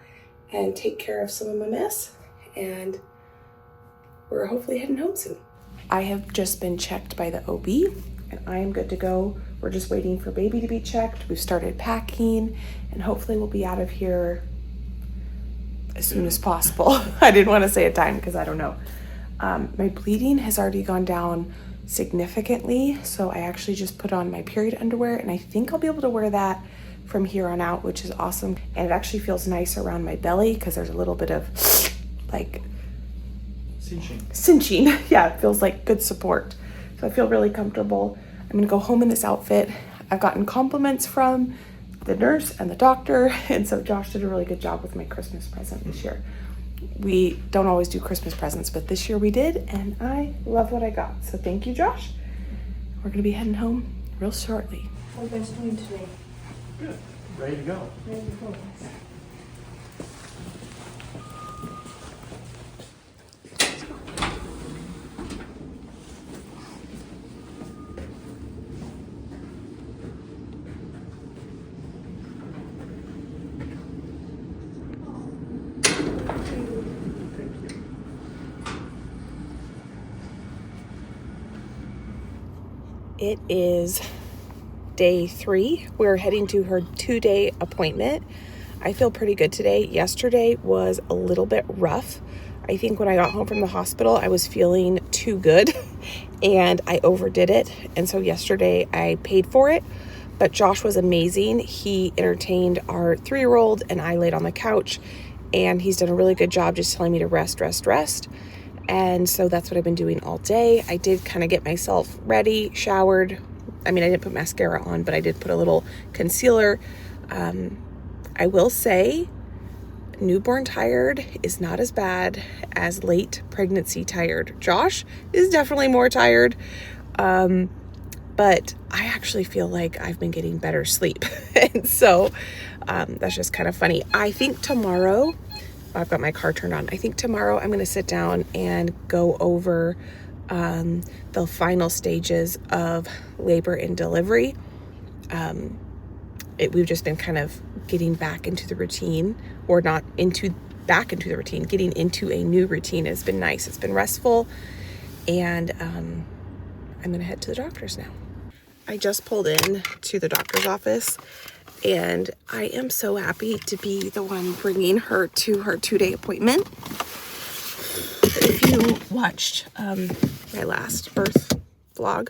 and take care of some of my mess, and we're hopefully heading home soon. I have just been checked by the OB and I am good to go. We're just waiting for baby to be checked. We've started packing and hopefully we'll be out of here as soon as possible. I didn't want to say a time because I don't know. My bleeding has already gone down significantly, so I actually just put on my period underwear and I think I'll be able to wear that from here on out, which is awesome. And it actually feels nice around my belly because there's a little bit of like cinching. Yeah, it feels like good support. So I feel really comfortable. I'm gonna go home in this outfit. I've gotten compliments from the nurse and the doctor, and so Josh did a really good job with my Christmas present this year. We don't always do Christmas presents, but this year we did, and I love what I got. So thank you, Josh. We're gonna be heading home real shortly. What are you guys doing today? Good. Ready to go. Ready to go. It is day 3. We're heading to her 2-day appointment. I feel pretty good today. Yesterday was a little bit rough. I think when I got home from the hospital, I was feeling too good and I overdid it. And so yesterday I paid for it, but Josh was amazing. He entertained our 3-year-old and I laid on the couch, and he's done a really good job just telling me to rest. And so that's what I've been doing all day. I did kind of get myself ready, showered. I mean, I didn't put mascara on, but I did put a little concealer. I will say newborn tired is not as bad as late pregnancy tired. Josh is definitely more tired. But I actually feel like I've been getting better sleep. And so that's just kind of funny. I think tomorrow, I've got my car turned on. I think tomorrow I'm going to sit down and go over the final stages of labor and delivery. We've just been kind of getting back into the routine, or not back into the routine, getting into a new routine has been nice. It's been restful, and I'm going to head to the doctor's now. I just pulled in to the doctor's office, and I am so happy to be the one bringing her to her 2-day appointment. If you watched my last birth vlog,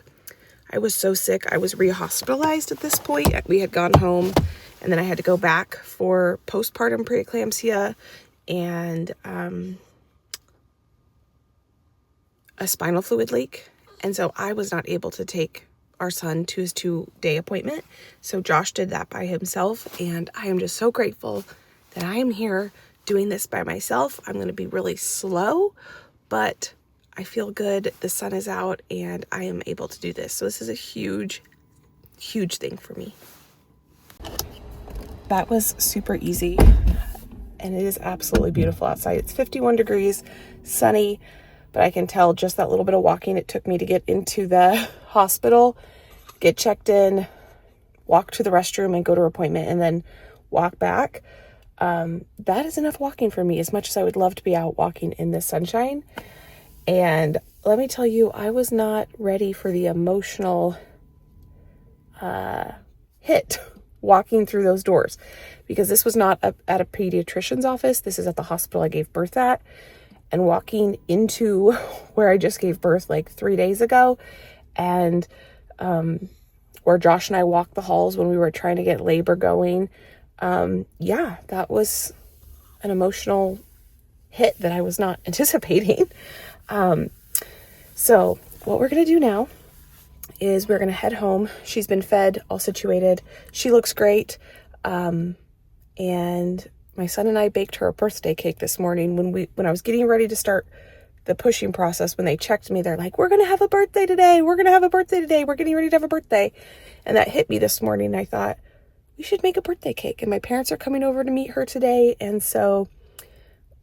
I was so sick. I was re-hospitalized at this point. We had gone home, and then I had to go back for postpartum preeclampsia and a spinal fluid leak. And so I was not able to take our son to his 2-day appointment. So Josh did that by himself, and I am just so grateful that I am here doing this by myself. I'm going to be really slow, but I feel good. The sun is out and I am able to do this. So this is a huge, huge thing for me. That was super easy, and it is absolutely beautiful outside. It's 51 degrees, sunny, but I can tell just that little bit of walking it took me to get into the hospital, get checked in, walk to the restroom and go to her appointment, and then walk back. That is enough walking for me, as much as I would love to be out walking in the sunshine. And let me tell you, I was not ready for the emotional hit walking through those doors, because this was not at a pediatrician's office. This is at the hospital I gave birth at. And walking into where I just gave birth like 3 days ago, and where Josh and I walked the halls when we were trying to get labor going. Yeah, that was an emotional hit that I was not anticipating. So what we're going to do now is we're going to head home. She's been fed, all situated. She looks great. And my son and I baked her a birthday cake this morning when I was getting ready to start the pushing process. When they checked me, they're like, "We're going to have a birthday today. We're going to have a birthday today. We're getting ready to have a birthday." And that hit me this morning. And I thought, we should make a birthday cake. And my parents are coming over to meet her today. And so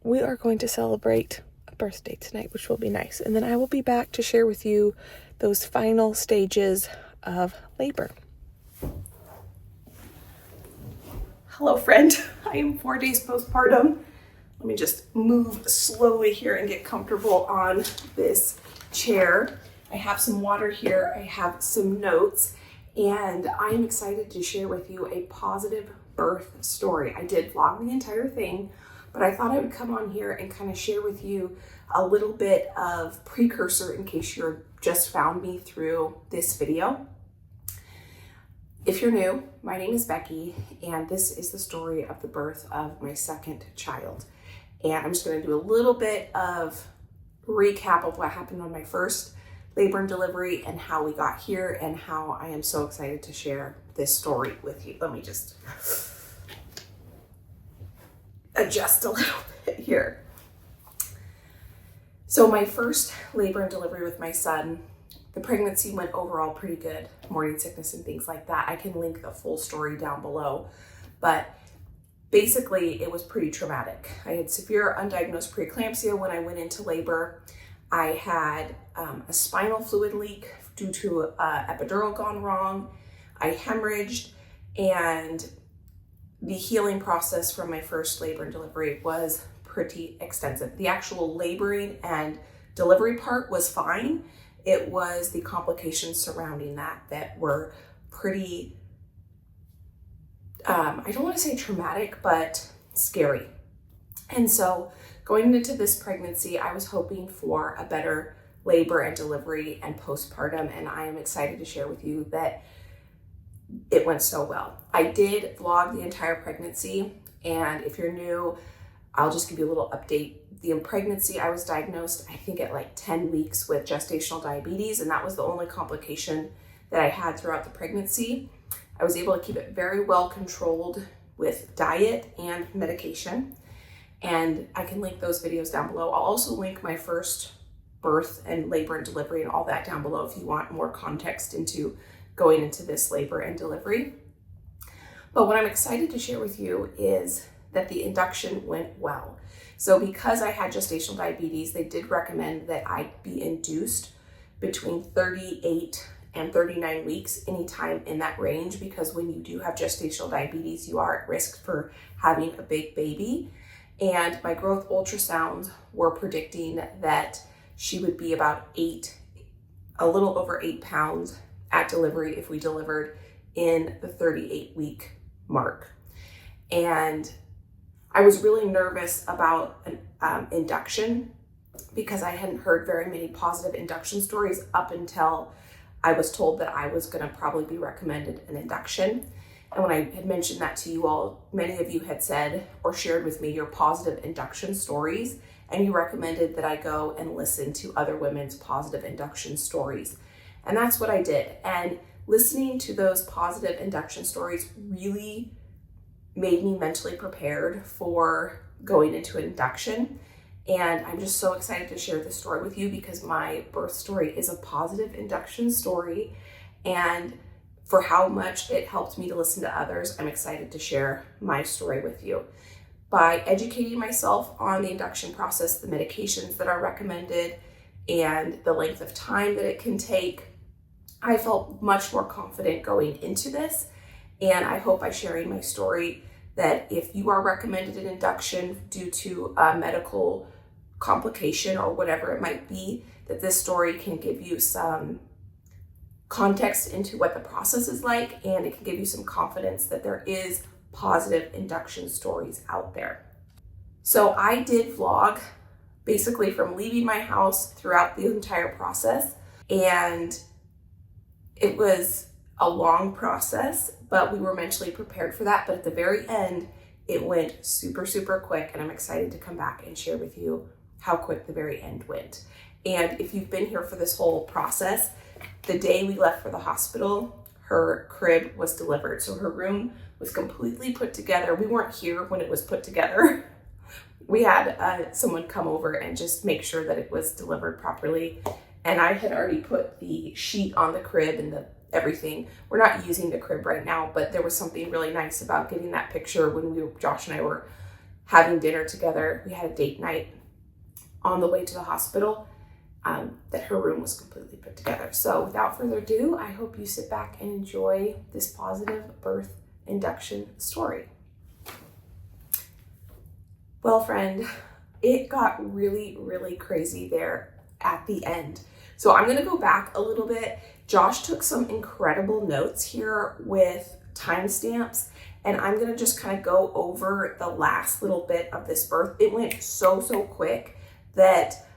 we are going to celebrate a birthday tonight, which will be nice. And then I will be back to share with you those final stages of labor. Hello, friend. I am 4 days postpartum. Let me just move slowly here and get comfortable on this chair. I have some water here. I have some notes, and I am excited to share with you a positive birth story. I did vlog the entire thing, but I thought I would come on here and kind of share with you a little bit of precursor in case you're just found me through this video. If you're new, my name is Becky, and this is the story of the birth of my second child. And I'm just going to do a little bit of recap of what happened on my first labor and delivery and how we got here and how I am so excited to share this story with you. Let me just adjust a little bit here. So my first labor and delivery with my son, the pregnancy went overall pretty good, morning sickness and things like that. I can link the full story down below, but basically it was pretty traumatic. I had severe undiagnosed preeclampsia when I went into labor. I had a spinal fluid leak due to epidural gone wrong. I hemorrhaged, and the healing process from my first labor and delivery was pretty extensive. The actual laboring and delivery part was fine. It was the complications surrounding that were pretty, I don't want to say traumatic, but scary. And so going into this pregnancy, I was hoping for a better labor and delivery and postpartum, and I am excited to share with you that it went so well. I did vlog the entire pregnancy, and if you're new, I'll just give you a little update. The pregnancy, I was diagnosed, I think at like 10 weeks with gestational diabetes, and that was the only complication that I had throughout the pregnancy. I was able to keep it very well controlled with diet and medication. And I can link those videos down below. I'll also link my first birth and labor and delivery and all that down below if you want more context into going into this labor and delivery. But what I'm excited to share with you is that the induction went well. So because I had gestational diabetes, they did recommend that I be induced between 38 and 39 weeks, anytime in that range, because when you do have gestational diabetes, you are at risk for having a big baby. And my growth ultrasounds were predicting that she would be about a little over 8 pounds at delivery if we delivered in the 38-week mark. And I was really nervous about induction because I hadn't heard very many positive induction stories up until I was told that I was going to probably be recommended an induction. And when I had mentioned that to you all, many of you had said or shared with me your positive induction stories, and you recommended that I go and listen to other women's positive induction stories. And that's what I did. And listening to those positive induction stories really made me mentally prepared for going into induction. And I'm just so excited to share this story with you because my birth story is a positive induction story. And for how much it helped me to listen to others, I'm excited to share my story with you. By educating myself on the induction process, the medications that are recommended, and the length of time that it can take, I felt much more confident going into this. And I hope by sharing my story that if you are recommended an induction due to a medical complication or whatever it might be, that this story can give you some context into what the process is like, and it can give you some confidence that there is positive induction stories out there. So I did vlog basically from leaving my house throughout the entire process, and it was a long process, but we were mentally prepared for that. But at the very end, it went super, super quick, and I'm excited to come back and share with you how quick the very end went. And if you've been here for this whole process, the day we left for the hospital, her crib was delivered. So her room was completely put together. We weren't here when it was put together. We had someone come over and just make sure that it was delivered properly. And I had already put the sheet on the crib and everything. We're not using the crib right now, but there was something really nice about getting that picture when Josh and I were having dinner together. We had a date night on the way to the hospital. That her room was completely put together. So without further ado, I hope you sit back and enjoy this positive birth induction story. Well, friend, it got really, really crazy there at the end. So I'm gonna go back a little bit. Josh took some incredible notes here with timestamps, and I'm gonna just kind of go over the last little bit of this birth. It went so quick that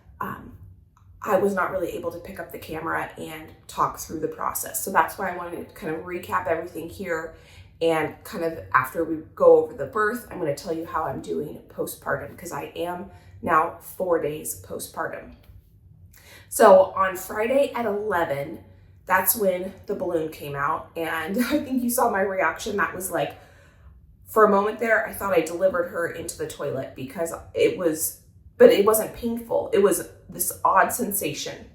I was not really able to pick up the camera and talk through the process. So that's why I wanted to kind of recap everything here, and kind of after we go over the birth, I'm going to tell you how I'm doing postpartum, because I am now 4 days postpartum. So on Friday at 11, that's when the balloon came out. And I think you saw my reaction. That was like, for a moment there, I thought I delivered her into the toilet because but it wasn't painful. It was this odd sensation.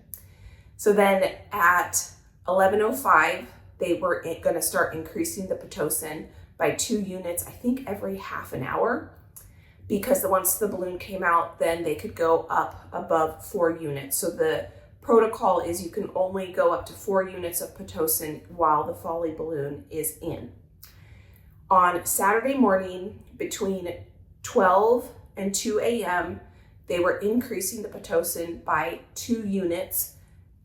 So then at 11:05, they were going to start increasing the Pitocin by 2 units, I think every half an hour, because once the balloon came out, then they could go up above 4 units. So the protocol is you can only go up to 4 units of Pitocin while the Foley balloon is in. On Saturday morning, between 12 and 2 a.m., they were increasing the Pitocin by 2 units.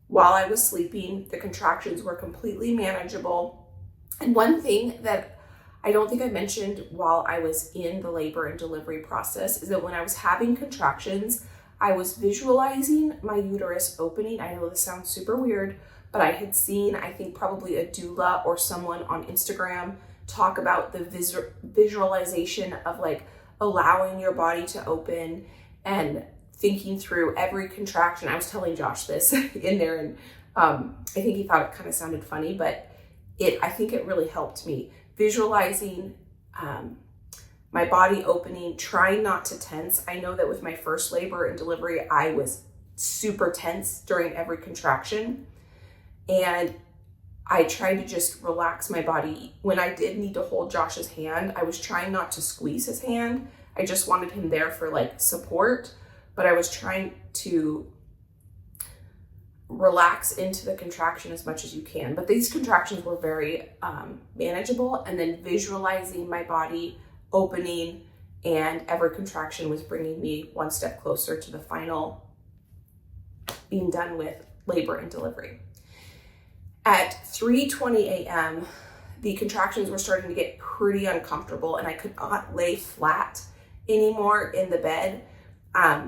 While I was sleeping, the contractions were completely manageable. And one thing that I don't think I mentioned while I was in the labor and delivery process is that when I was having contractions, I was visualizing my uterus opening. I know this sounds super weird, but I had seen, I think probably a doula or someone on Instagram talk about the visualization of like allowing your body to open and thinking through every contraction. I was telling Josh this in there, and I think he thought it kind of sounded funny, but I think it really helped me. Visualizing my body opening, trying not to tense. I know that with my first labor and delivery, I was super tense during every contraction. And I tried to just relax my body. When I did need to hold Josh's hand, I was trying not to squeeze his hand. I just wanted him there for like support, but I was trying to relax into the contraction as much as you can. But these contractions were very manageable, and then visualizing my body opening, and every contraction was bringing me one step closer to the final being done with labor and delivery. At 3:20 a.m., the contractions were starting to get pretty uncomfortable, and I could not lay flat anymore in the bed.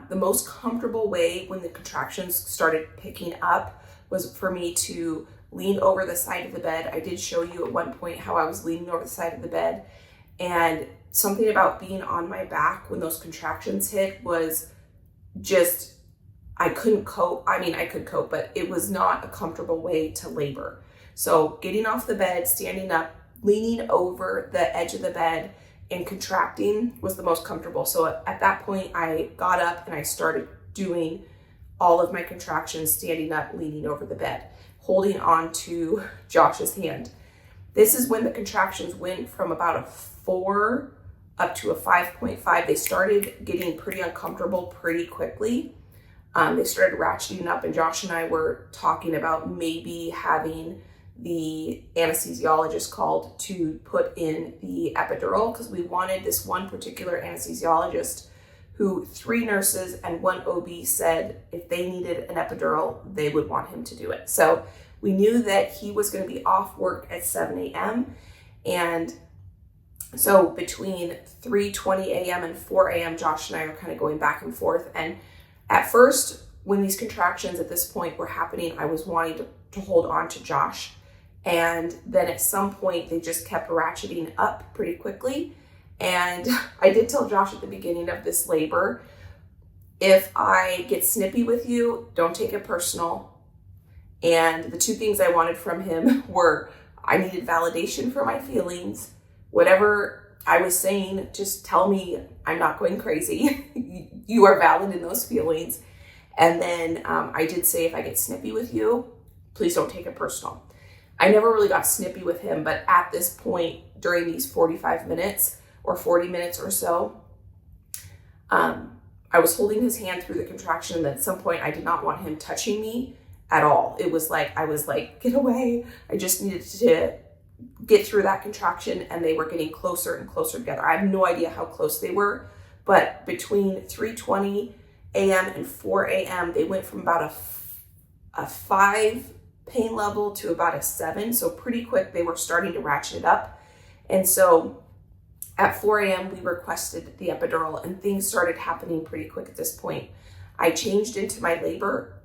The most comfortable way when the contractions started picking up was for me to lean over the side of the bed. I did show you at one point how I was leaning over the side of the bed, and something about being on my back when those contractions hit was just, I couldn't cope. I mean, I could cope, but it was not a comfortable way to labor. So getting off the bed, standing up, leaning over the edge of the bed, and contracting was the most comfortable. So at that point, I got up and I started doing all of my contractions, standing up, leaning over the bed, holding on to Josh's hand. This is when the contractions went from about a 4 up to a 5.5. They started getting pretty uncomfortable pretty quickly. They started ratcheting up, and Josh and I were talking about maybe having the anesthesiologist called to put in the epidural, because we wanted this one particular anesthesiologist who 3 nurses and 1 OB said if they needed an epidural, they would want him to do it. So we knew that he was going to be off work at 7 a.m. And so between 3:20 a.m. and 4 a.m., Josh and I are kind of going back and forth. And at first, when these contractions at this point were happening, I was wanting to hold on to Josh. And then at some point, they just kept ratcheting up pretty quickly. And I did tell Josh at the beginning of this labor, if I get snippy with you, don't take it personal. And the 2 things I wanted from him were I needed validation for my feelings. Whatever I was saying, just tell me I'm not going crazy. You are valid in those feelings. And then I did say, if I get snippy with you, please don't take it personal. I never really got snippy with him, but at this point, during these 45 minutes or 40 minutes or so, I was holding his hand through the contraction, and at some point I did not want him touching me at all. It was like, I was like, get away. I just needed to get through that contraction, and they were getting closer and closer together. I have no idea how close they were, but between 3:20 a.m. and 4 a.m., they went from about a 5 pain level to about a 7. So pretty quick, they were starting to ratchet it up. And so at 4 a.m., we requested the epidural, and things started happening pretty quick at this point. I changed into my labor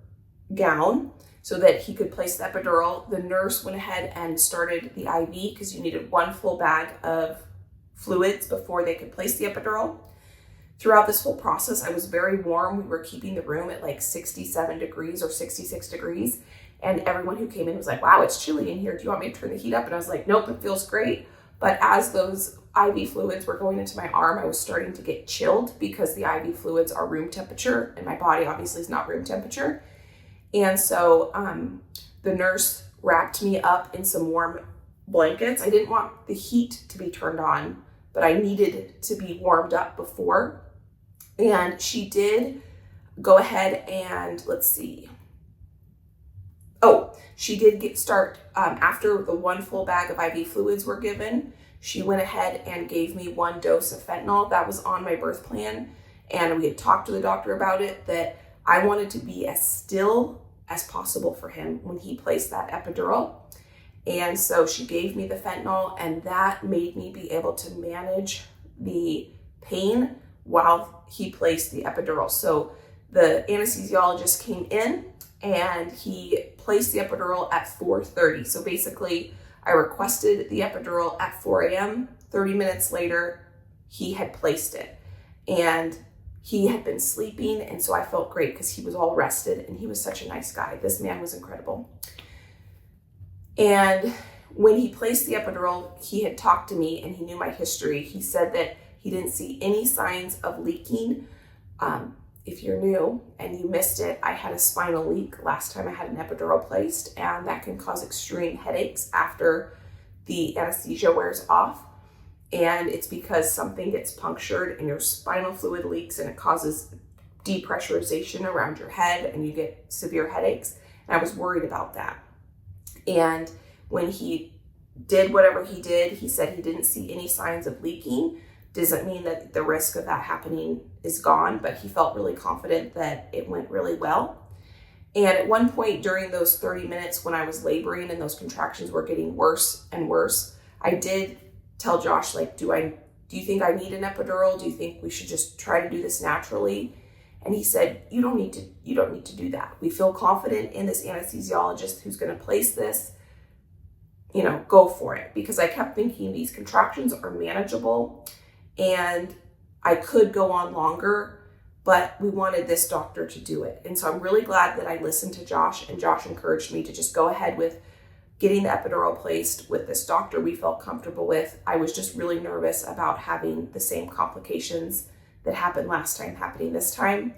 gown so that he could place the epidural. The nurse went ahead and started the IV because you needed 1 full bag of fluids before they could place the epidural. throughout this whole process, I was very warm. We were keeping the room at like 67 degrees or 66 degrees. And everyone who came in was like, wow, it's chilly in here. Do you want me to turn the heat up? And I was like, nope, it feels great. But as those IV fluids were going into my arm, I was starting to get chilled because the IV fluids are room temperature and my body obviously is not room temperature. And so the nurse wrapped me up in some warm blankets. I didn't want the heat to be turned on, but I needed to be warmed up before. And she did go ahead and let's see. Oh, she did start after the one full bag of IV fluids were given, she went ahead and gave me 1 dose of fentanyl. That was on my birth plan. And we had talked to the doctor about it, that I wanted to be as still as possible for him when he placed that epidural. And so she gave me the fentanyl, and that made me be able to manage the pain while he placed the epidural. So the anesthesiologist came in and he placed the epidural at 4:30. So basically I requested the epidural at 4 a.m. 30 minutes later, he had placed it, and he had been sleeping. And so I felt great because he was all rested, and he was such a nice guy. This man was incredible. And when he placed the epidural, he had talked to me and he knew my history. He said that he didn't see any signs of leaking. If you're new and you missed it, I had a spinal leak last time I had an epidural placed, and that can cause extreme headaches after the anesthesia wears off. And it's because something gets punctured and your spinal fluid leaks, and it causes depressurization around your head and you get severe headaches. And I was worried about that. And when he did whatever he did, he said he didn't see any signs of leaking. Doesn't mean that the risk of that happening is gone, but he felt really confident that it went really well. And at one point during those 30 minutes when I was laboring and those contractions were getting worse and worse, I did tell Josh, like, do you think I need an epidural? Do you think we should just try to do this naturally? And he said, you don't need to do that. We feel confident in this anesthesiologist who's going to place this. Go for it. Because I kept thinking these contractions are manageable and I could go on longer, but we wanted this doctor to do it. And so I'm really glad that I listened to Josh, and Josh encouraged me to just go ahead with getting the epidural placed with this doctor we felt comfortable with. I was just really nervous about having the same complications that happened last time happening this time.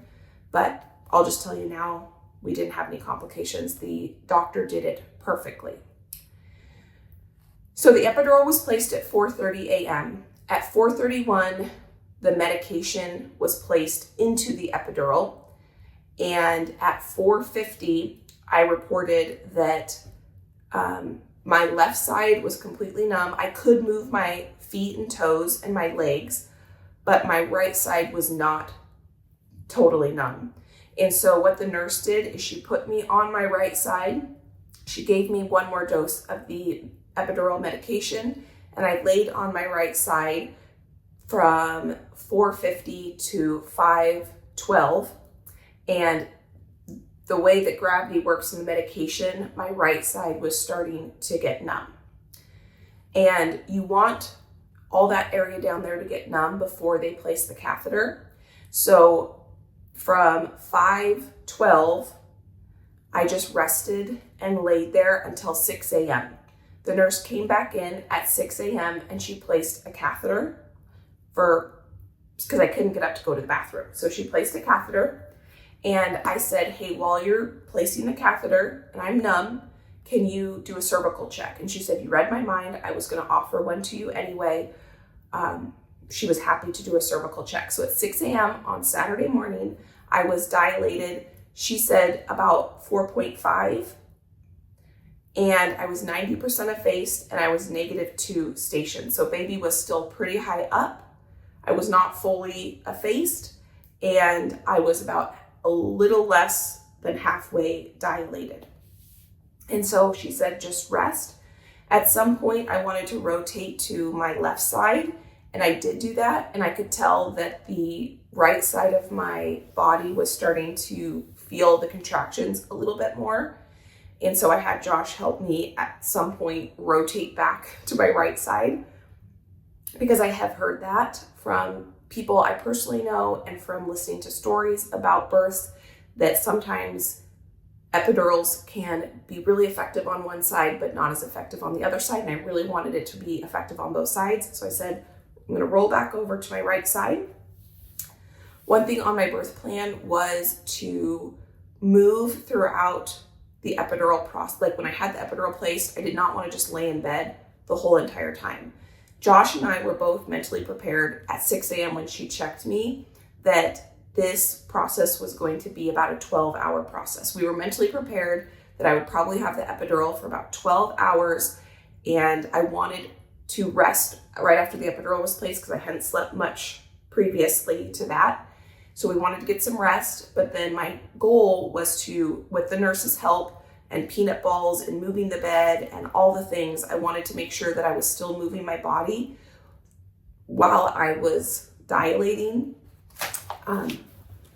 But I'll just tell you now, we didn't have any complications. The doctor did it perfectly. So the epidural was placed at 4:30 a.m. At 4:31, the medication was placed into the epidural. And at 4:50, I reported that my left side was completely numb. I could move my feet and toes and my legs, but my right side was not totally numb. And so what the nurse did is she put me on my right side. She gave me 1 more dose of the epidural medication, and I laid on my right side from 4:50 to 5:12. And the way that gravity works in the medication, my right side was starting to get numb. And you want all that area down there to get numb before they place the catheter. So from 5:12, I just rested and laid there until 6 a.m. The nurse came back in at 6 a.m. and she placed a catheter because I couldn't get up to go to the bathroom. So she placed a catheter, and I said, hey, while you're placing the catheter and I'm numb, can you do a cervical check? And she said, you read my mind. I was going to offer one to you anyway. She was happy to do a cervical check. So at 6 a.m. on Saturday morning, I was dilated. She said about 4.5. And I was 90% effaced, and I was -2 station. So baby was still pretty high up. I was not fully effaced, and I was about a little less than halfway dilated. And so she said, just rest. At some point, I wanted to rotate to my left side, and I did do that. And I could tell that the right side of my body was starting to feel the contractions a little bit more. And so I had Josh help me at some point rotate back to my right side, because I have heard that from people I personally know and from listening to stories about births that sometimes epidurals can be really effective on one side, but not as effective on the other side. And I really wanted it to be effective on both sides. So I said, I'm going to roll back over to my right side. One thing on my birth plan was to move throughout the epidural process. Like when I had the epidural placed, I did not want to just lay in bed the whole entire time. Josh and I were both mentally prepared at 6 a.m. when she checked me that this process was going to be about a 12-hour process. We were mentally prepared that I would probably have the epidural for about 12 hours, and I wanted to rest right after the epidural was placed because I hadn't slept much previously to that. So we wanted to get some rest, but then my goal was to, with the nurse's help and peanut balls and moving the bed and all the things, I wanted to make sure that I was still moving my body while I was dilating,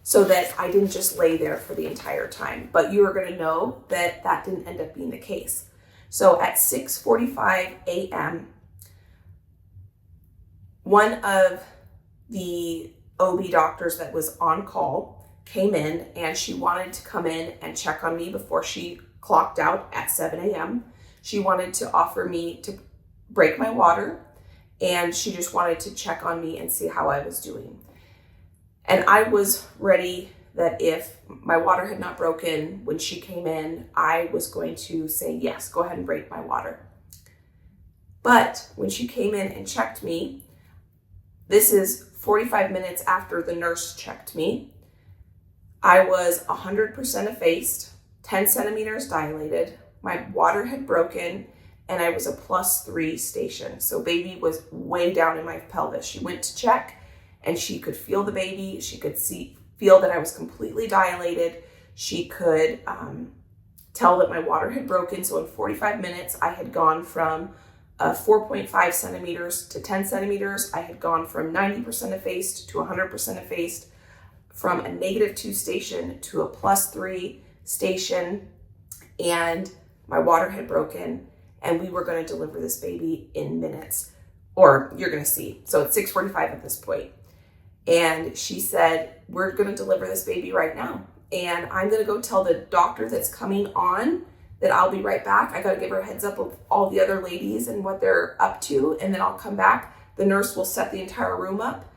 so that I didn't just lay there for the entire time. But you are going to know that that didn't end up being the case. So at 6:45 a.m., one of the OB doctors that was on call came in, and she wanted to come in and check on me before she clocked out at 7 a.m. She wanted to offer me to break my water, and she just wanted to check on me and see how I was doing. And I was ready that if my water had not broken when she came in, I was going to say, yes, go ahead and break my water. But when she came in and checked me, this is 45 minutes after the nurse checked me, I was 100% effaced, 10 centimeters dilated, my water had broken, and I was a +3 station. So baby was way down in my pelvis. She went to check, and she could feel the baby. She could feel that I was completely dilated. She could tell that my water had broken. So in 45 minutes, I had gone from 4.5 centimeters to 10 centimeters. I had gone from 90% effaced to 100% effaced, from a -2 station to a +3 station, and my water had broken, and we were going to deliver this baby in minutes, or you're going to see. So it's 6:45 at this point. And she said, we're going to deliver this baby right now. And I'm going to go tell the doctor that's coming on that I'll be right back. I got to give her a heads up of all the other ladies and what they're up to. And then I'll come back. The nurse will set the entire room up.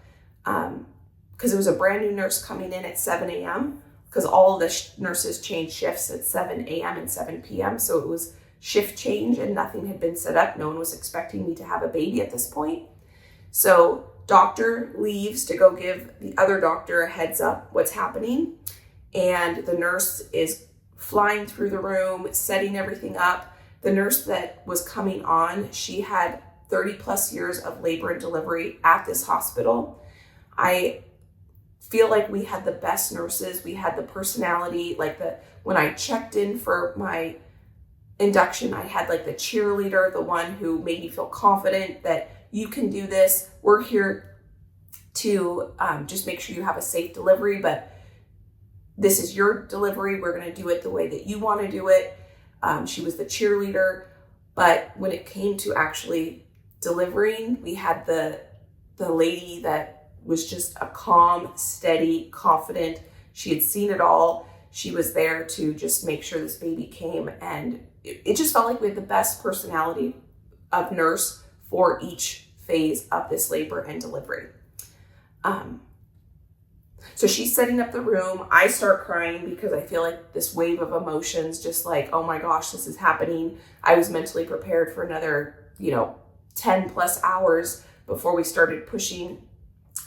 Because it was a brand new nurse coming in at 7 a.m. because all of the nurses changed shifts at 7 a.m. and 7 p.m. So it was shift change and nothing had been set up. No one was expecting me to have a baby at this point. So doctor leaves to go give the other doctor a heads up what's happening. And the nurse is flying through the room, setting everything up. The nurse that was coming on, she had 30 plus years of labor and delivery at this hospital. I feel like we had the best nurses. We had the personality, when I checked in for my induction, I had the cheerleader, the one who made me feel confident that you can do this. We're here to just make sure you have a safe delivery, but this is your delivery. We're going to do it the way that you want to do it. She was the cheerleader, but when it came to actually delivering, we had the lady that was just a calm, steady, confident. She had seen it all. She was there to just make sure this baby came, and it just felt like we had the best personality of nurse for each phase of this labor and delivery. So she's setting up the room. I start crying because I feel like this wave of emotions, just oh my gosh, this is happening. I was mentally prepared for another, 10 plus hours before we started pushing.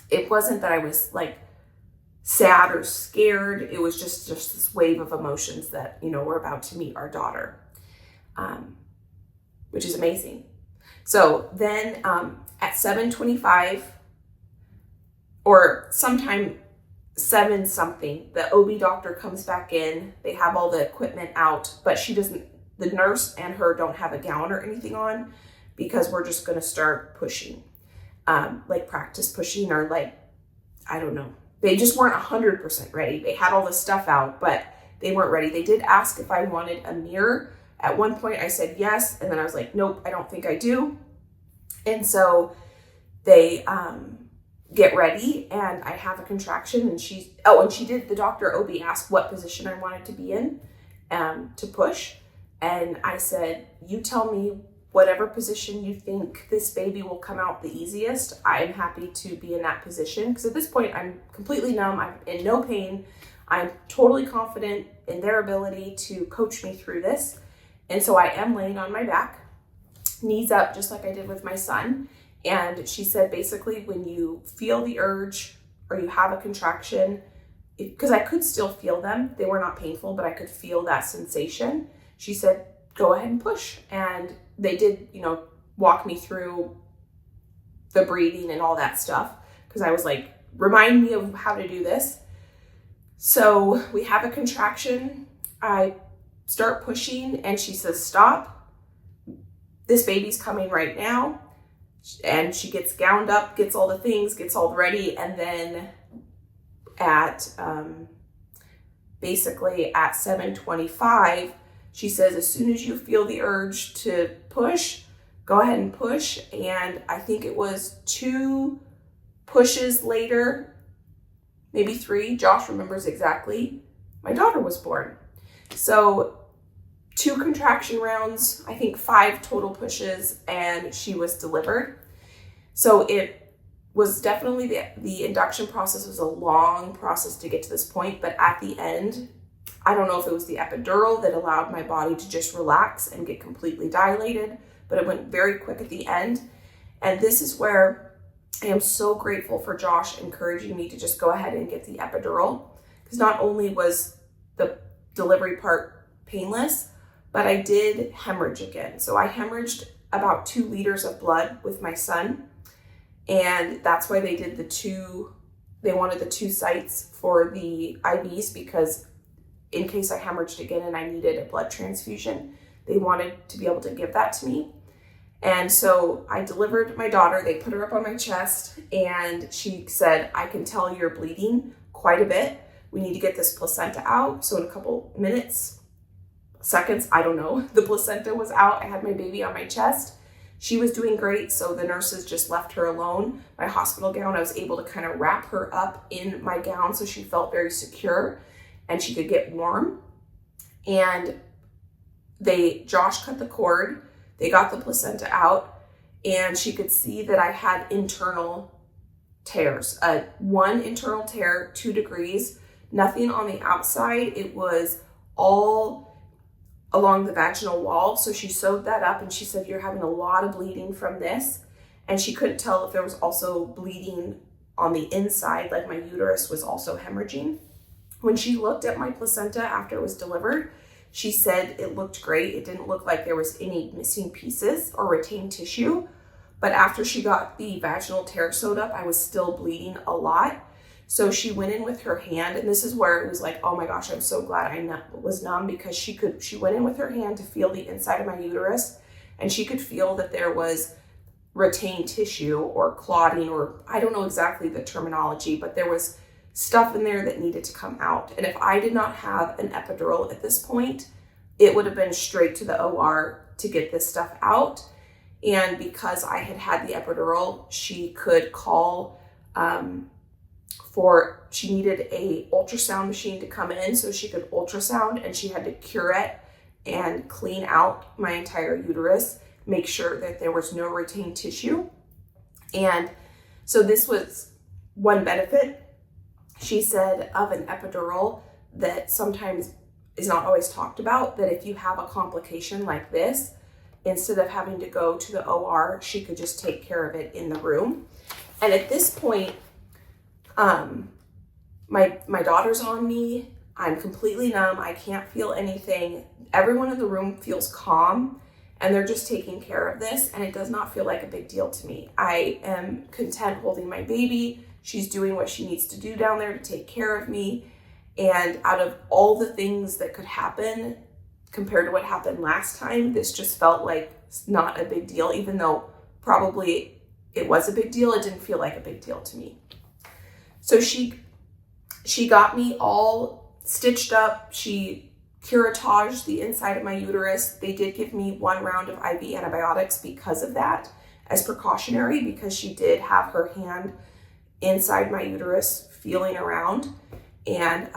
It wasn't that I was sad or scared. It was just this wave of emotions that, we're about to meet our daughter, which is amazing. So then at 7:25 or sometime 7 something, the OB doctor comes back in. They have all the equipment out, but the nurse and her don't have a gown or anything on because we're just going to start pushing, practice pushing or I don't know. They just weren't 100% ready. They had all the stuff out, but they weren't ready. They did ask if I wanted a mirror. At one point I said yes, and then I was like, nope, I don't think I do. And so they get ready and I have a contraction, and she did, the doctor OB asked what position I wanted to be in to push. And I said, you tell me whatever position you think this baby will come out the easiest. I'm happy to be in that position, because at this point I'm completely numb. I'm in no pain. I'm totally confident in their ability to coach me through this. And so I am laying on my back, knees up, just like I did with my son. And she said, basically, when you feel the urge or you have a contraction, because I could still feel them, they were not painful, but I could feel that sensation. She said, go ahead and push. And they did, walk me through the breathing and all that stuff, because I was like, remind me of how to do this. So we have a contraction. I start pushing and she says, stop. This baby's coming right now. And she gets gowned up, gets all the things, gets all ready. And then at basically at 7:25, she says, as soon as you feel the urge to push, go ahead and push. And I think it was 2 pushes later, maybe 3, Josh remembers exactly, my daughter was born. So 2 contraction rounds, I think 5 total pushes, and she was delivered. So it was definitely, the induction process was a long process to get to this point, but at the end, I don't know if it was the epidural that allowed my body to just relax and get completely dilated, but it went very quick at the end. And this is where I am so grateful for Josh encouraging me to just go ahead and get the epidural, because not only was the delivery part painless, but I did hemorrhage again. So I hemorrhaged about 2 liters of blood with my son. And that's why they did they wanted the 2 sites for the IVs, because in case I hemorrhaged again and I needed a blood transfusion, they wanted to be able to give that to me. And so I delivered my daughter. They put her up on my chest and she said, I can tell you're bleeding quite a bit. We need to get this placenta out. So in a couple minutes, seconds, I don't know, the placenta was out. I had my baby on my chest. She was doing great, so the nurses just left her alone. My hospital gown, I was able to kind of wrap her up in my gown so she felt very secure and she could get warm. And Josh cut the cord, they got the placenta out, and she could see that I had internal tears. 1 internal tear, 2 degrees, nothing on the outside. It was all along the vaginal wall. So she sewed that up and she said, you're having a lot of bleeding from this. And she couldn't tell if there was also bleeding on the inside, like my uterus was also hemorrhaging. When she looked at my placenta after it was delivered, she said it looked great. It didn't look like there was any missing pieces or retained tissue. But after she got the vaginal tear sewed up, I was still bleeding a lot. So she went in with her hand, and this is where it was like, oh my gosh, I'm so glad I was numb, because she went in with her hand to feel the inside of my uterus, and she could feel that there was retained tissue or clotting, or I don't know exactly the terminology, but there was stuff in there that needed to come out. And if I did not have an epidural at this point, it would have been straight to the OR to get this stuff out. And because I had the epidural, she could call, she needed a ultrasound machine to come in so she could ultrasound, and she had to curette and clean out my entire uterus, make sure that there was no retained tissue. And so this was one benefit, she said, of an epidural that sometimes is not always talked about, that if you have a complication like this, instead of having to go to the OR, she could just take care of it in the room. And at this point, my daughter's on me. I'm completely numb. I can't feel anything. Everyone in the room feels calm, and they're just taking care of this, and it does not feel like a big deal to me. I am content holding my baby. She's doing what she needs to do down there to take care of me. And out of all the things that could happen compared to what happened last time, this just felt like not a big deal. Even though probably it was a big deal, it didn't feel like a big deal to me. So she got me all stitched up. She curetaged the inside of my uterus. They did give me 1 round of IV antibiotics because of that, as precautionary, because she did have her hand inside my uterus feeling around, and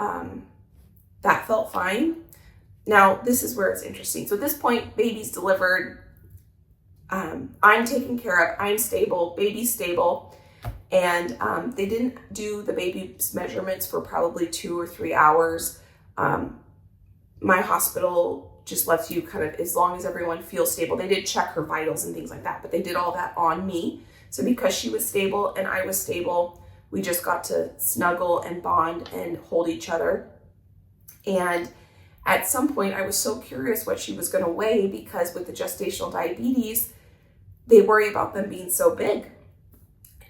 that felt fine. Now, this is where it's interesting. So at this point, baby's delivered. I'm taken care of. I'm stable. Baby's stable. And they didn't do the baby's measurements for probably 2 or 3 hours. My hospital just lets you kind of, as long as everyone feels stable. They did check her vitals and things like that, but they did all that on me. So because she was stable and I was stable, we just got to snuggle and bond and hold each other. And at some point, I was so curious what she was going to weigh, because with the gestational diabetes, they worry about them being so big.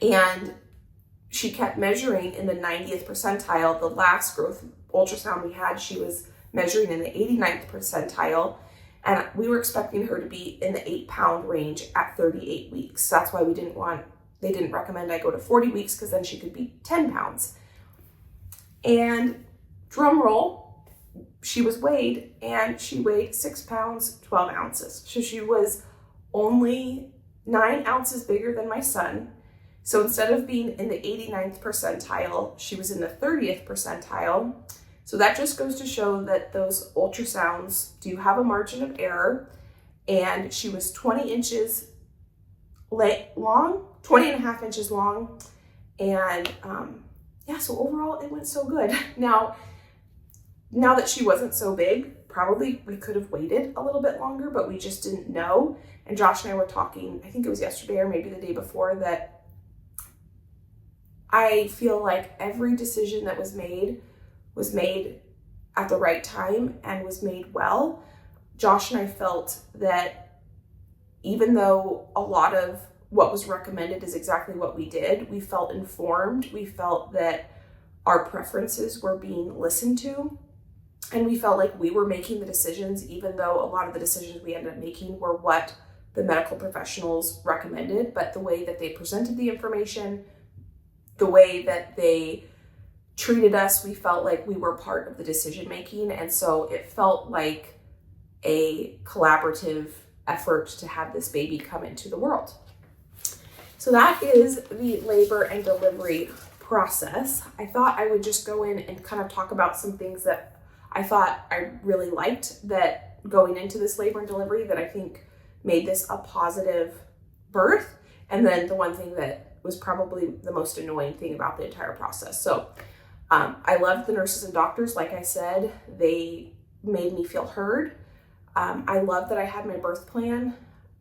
And she kept measuring in the 90th percentile. The last growth ultrasound we had, she was measuring in the 89th percentile. And we were expecting her to be in the 8-pound range at 38 weeks. So that's why they didn't recommend I go to 40 weeks, because then she could be 10 pounds. And drum roll, she was weighed, and she weighed 6 pounds, 12 ounces. So she was only 9 ounces bigger than my son. So instead of being in the 89th percentile, she was in the 30th percentile. So that just goes to show that those ultrasounds do have a margin of error. And she was 20 inches long, 20 and a half inches long. And so overall it went so good. Now that she wasn't so big, probably we could have waited a little bit longer, but we just didn't know. And Josh and I were talking, I think it was yesterday or maybe the day before, that I feel like every decision that was made at the right time and was made well. Josh and I felt that even though a lot of what was recommended is exactly what we did, we felt informed. We felt that our preferences were being listened to. And we felt like we were making the decisions, even though a lot of the decisions we ended up making were what the medical professionals recommended. But the way that they presented the information, the way that they treated us, we felt like we were part of the decision making. And so it felt like a collaborative effort to have this baby come into the world. So that is the labor and delivery process. I thought I would just go in and kind of talk about some things that I thought I really liked that going into this labor and delivery that I think made this a positive birth. And then the one thing that was probably the most annoying thing about the entire process. So I loved the nurses and doctors. Like I said, they made me feel heard. I love that I had my birth plan.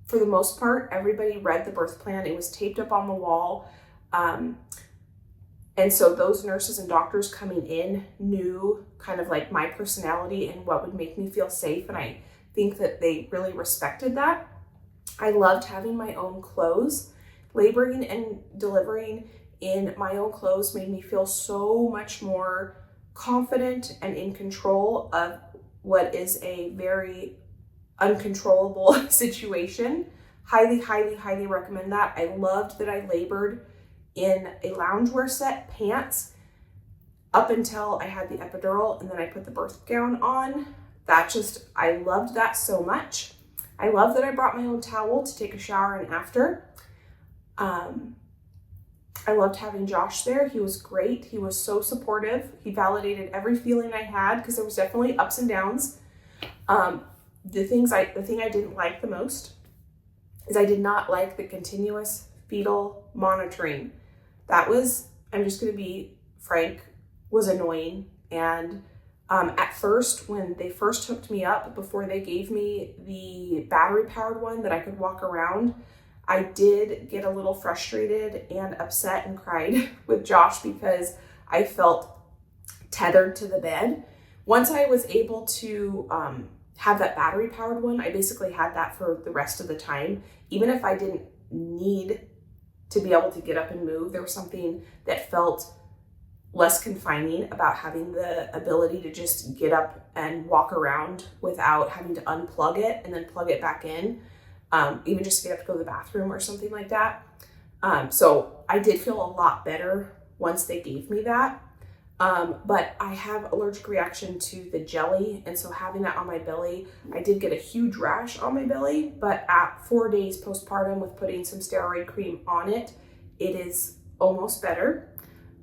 For the most part, everybody read the birth plan. It was taped up on the wall. And so those nurses and doctors coming in knew kind of like my personality and what would make me feel safe. And I think that they really respected that. I loved having my own clothes. Laboring and delivering in my own clothes made me feel so much more confident and in control of what is a very uncontrollable situation. Highly, highly, highly recommend that. I loved that I labored in a loungewear set, pants, up until I had the epidural, and then I put the birth gown on. I loved that so much. I love that I brought my own towel to take a shower and after. I loved having Josh there. He was great. He was so supportive. He validated every feeling I had, because there was definitely ups and downs. The thing I didn't like the most is I did not like the continuous fetal monitoring. That was, I'm just going to be frank, was annoying. And at first, when they first hooked me up, before they gave me the battery-powered one that I could walk around, I did get a little frustrated and upset and cried with Josh because I felt tethered to the bed. Once I was able to have that battery-powered one, I basically had that for the rest of the time. Even if I didn't need to be able to get up and move, there was something that felt less confining about having the ability to just get up and walk around without having to unplug it and then plug it back in, even just to get up to go to the bathroom or something like that. So I did feel a lot better once they gave me that. But I have allergic reaction to the jelly, and so having that on my belly, I did get a huge rash on my belly, but at 4 days postpartum with putting some steroid cream on it, it is almost better.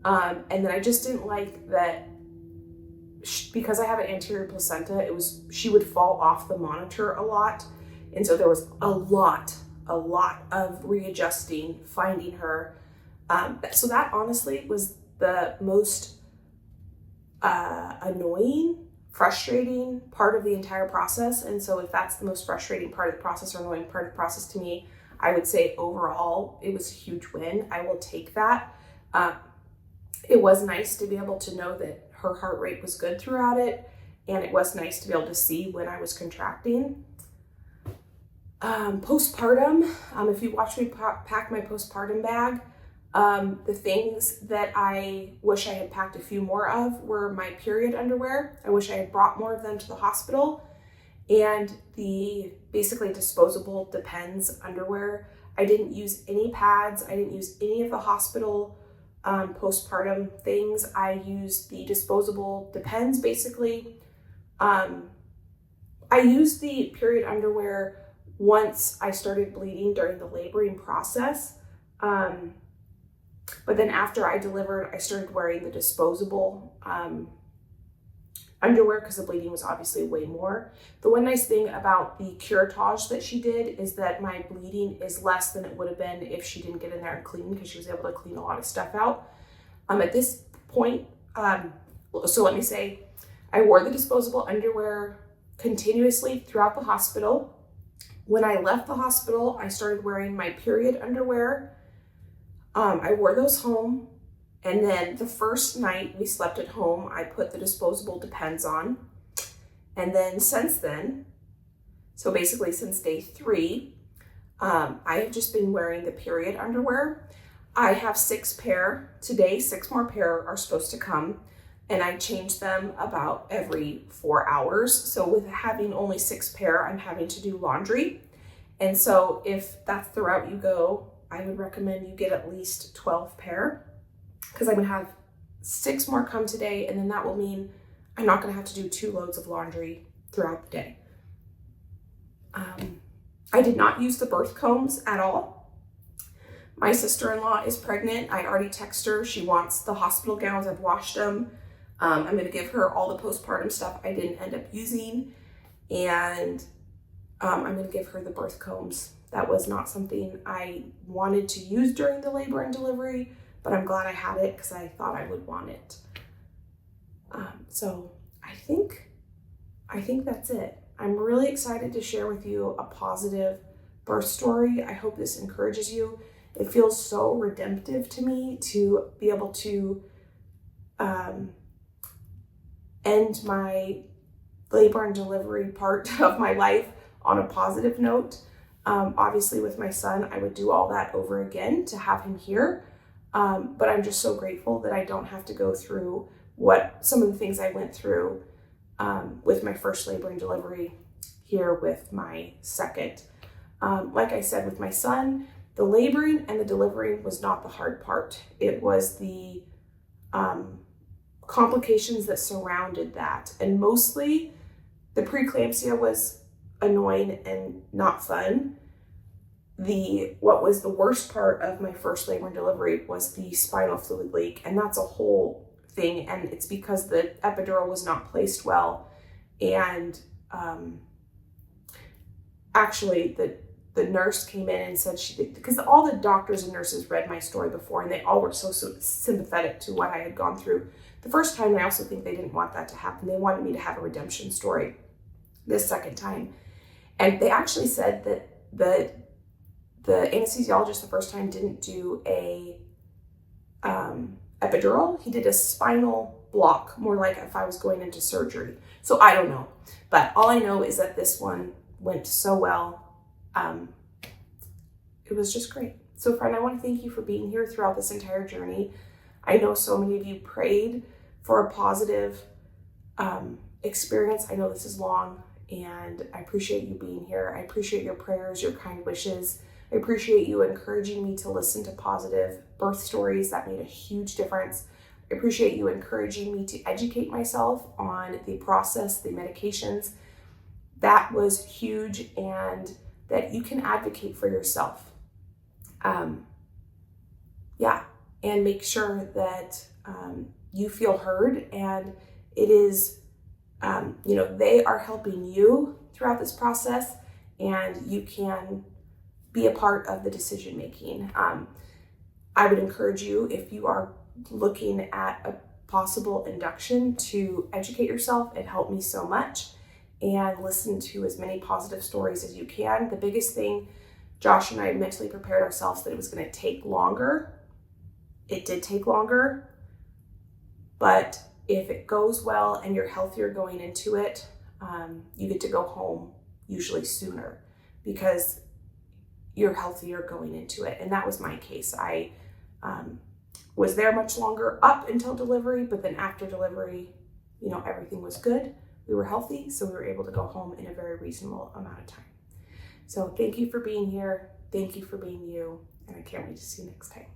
And then I just didn't like that because I have an anterior placenta, she would fall off the monitor a lot. And so there was a lot of readjusting, finding her. So that honestly was the most annoying, frustrating part of the entire process. And so if that's the most frustrating part of the process or annoying part of the process to me, I would say overall, it was a huge win. I will take that. It was nice to be able to know that her heart rate was good throughout it. And it was nice to be able to see when I was contracting. Postpartum, if you watch me pack my postpartum bag, the things that I wish I had packed a few more of were my period underwear. I wish I had brought more of them to the hospital, and the basically disposable Depends underwear. I didn't use any pads. I didn't use any of the hospital postpartum things. I used the disposable Depends basically. I used the period underwear once I started bleeding during the laboring process. But then after I delivered, I started wearing the disposable underwear because the bleeding was obviously way more. The one nice thing about the curettage that she did is that my bleeding is less than it would have been if she didn't get in there and clean, because she was able to clean a lot of stuff out. At this point, so let me say, I wore the disposable underwear continuously throughout the hospital. When I left the hospital, I started wearing my period underwear. I wore those home. And then the first night we slept at home, I put the disposable Depends on. And then since then, so basically since day 3, I have just been wearing the period underwear. I have 6 pair. Today, 6 more pair are supposed to come. And I change them about every 4 hours. So with having only 6 pair, I'm having to do laundry. And so if that's the route you go, I would recommend you get at least 12 pair, because I'm gonna have 6 more come today, and then that will mean I'm not gonna have to do 2 loads of laundry throughout the day. I did not use the birth combs at all. My sister-in-law is pregnant. I already texted her. She wants the hospital gowns. I've washed them. I'm going to give her all the postpartum stuff I didn't end up using. And I'm going to give her the birth combs. That was not something I wanted to use during the labor and delivery, but I'm glad I had it because I thought I would want it. So I think that's it. I'm really excited to share with you a positive birth story. I hope this encourages you. It feels so redemptive to me to be able to end my labor and delivery part of my life on a positive note. Obviously with my son, I would do all that over again to have him here. But I'm just so grateful that I don't have to go through some of the things I went through with my first labor and delivery here with my second. Like I said, with my son, the laboring and the delivering was not the hard part. It was the complications that surrounded that. And mostly the preeclampsia was annoying and not fun. What was the worst part of my first labor and delivery was the spinal fluid leak. And that's a whole thing. And it's because the epidural was not placed well. And actually the nurse came in and said because all the doctors and nurses read my story before, and they all were so sympathetic to what I had gone through. The first time, I also think they didn't want that to happen. They wanted me to have a redemption story this second time. And they actually said that the anesthesiologist the first time didn't do a epidural. He did a spinal block, more like if I was going into surgery. So I don't know. But all I know is that this one went so well. It was just great. So friend, I want to thank you for being here throughout this entire journey. I know so many of you prayed for a positive experience. I know this is long, and I appreciate you being here. I appreciate your prayers, your kind wishes. I appreciate you encouraging me to listen to positive birth stories. That made a huge difference. I appreciate you encouraging me to educate myself on the process, the medications. That was huge, and that you can advocate for yourself. And make sure that you feel heard, and it is, they are helping you throughout this process, and you can be a part of the decision making. I would encourage you, if you are looking at a possible induction, to educate yourself. It helped me so much, and listen to as many positive stories as you can. The biggest thing, Josh and I mentally prepared ourselves that it was going to take longer. It did take longer, but if it goes well and you're healthier going into it, you get to go home usually sooner because you're healthier going into it. And that was my case. I was there much longer up until delivery, but then after delivery, everything was good. We were healthy, so we were able to go home in a very reasonable amount of time. So thank you for being here. Thank you for being you. And I can't wait to see you next time.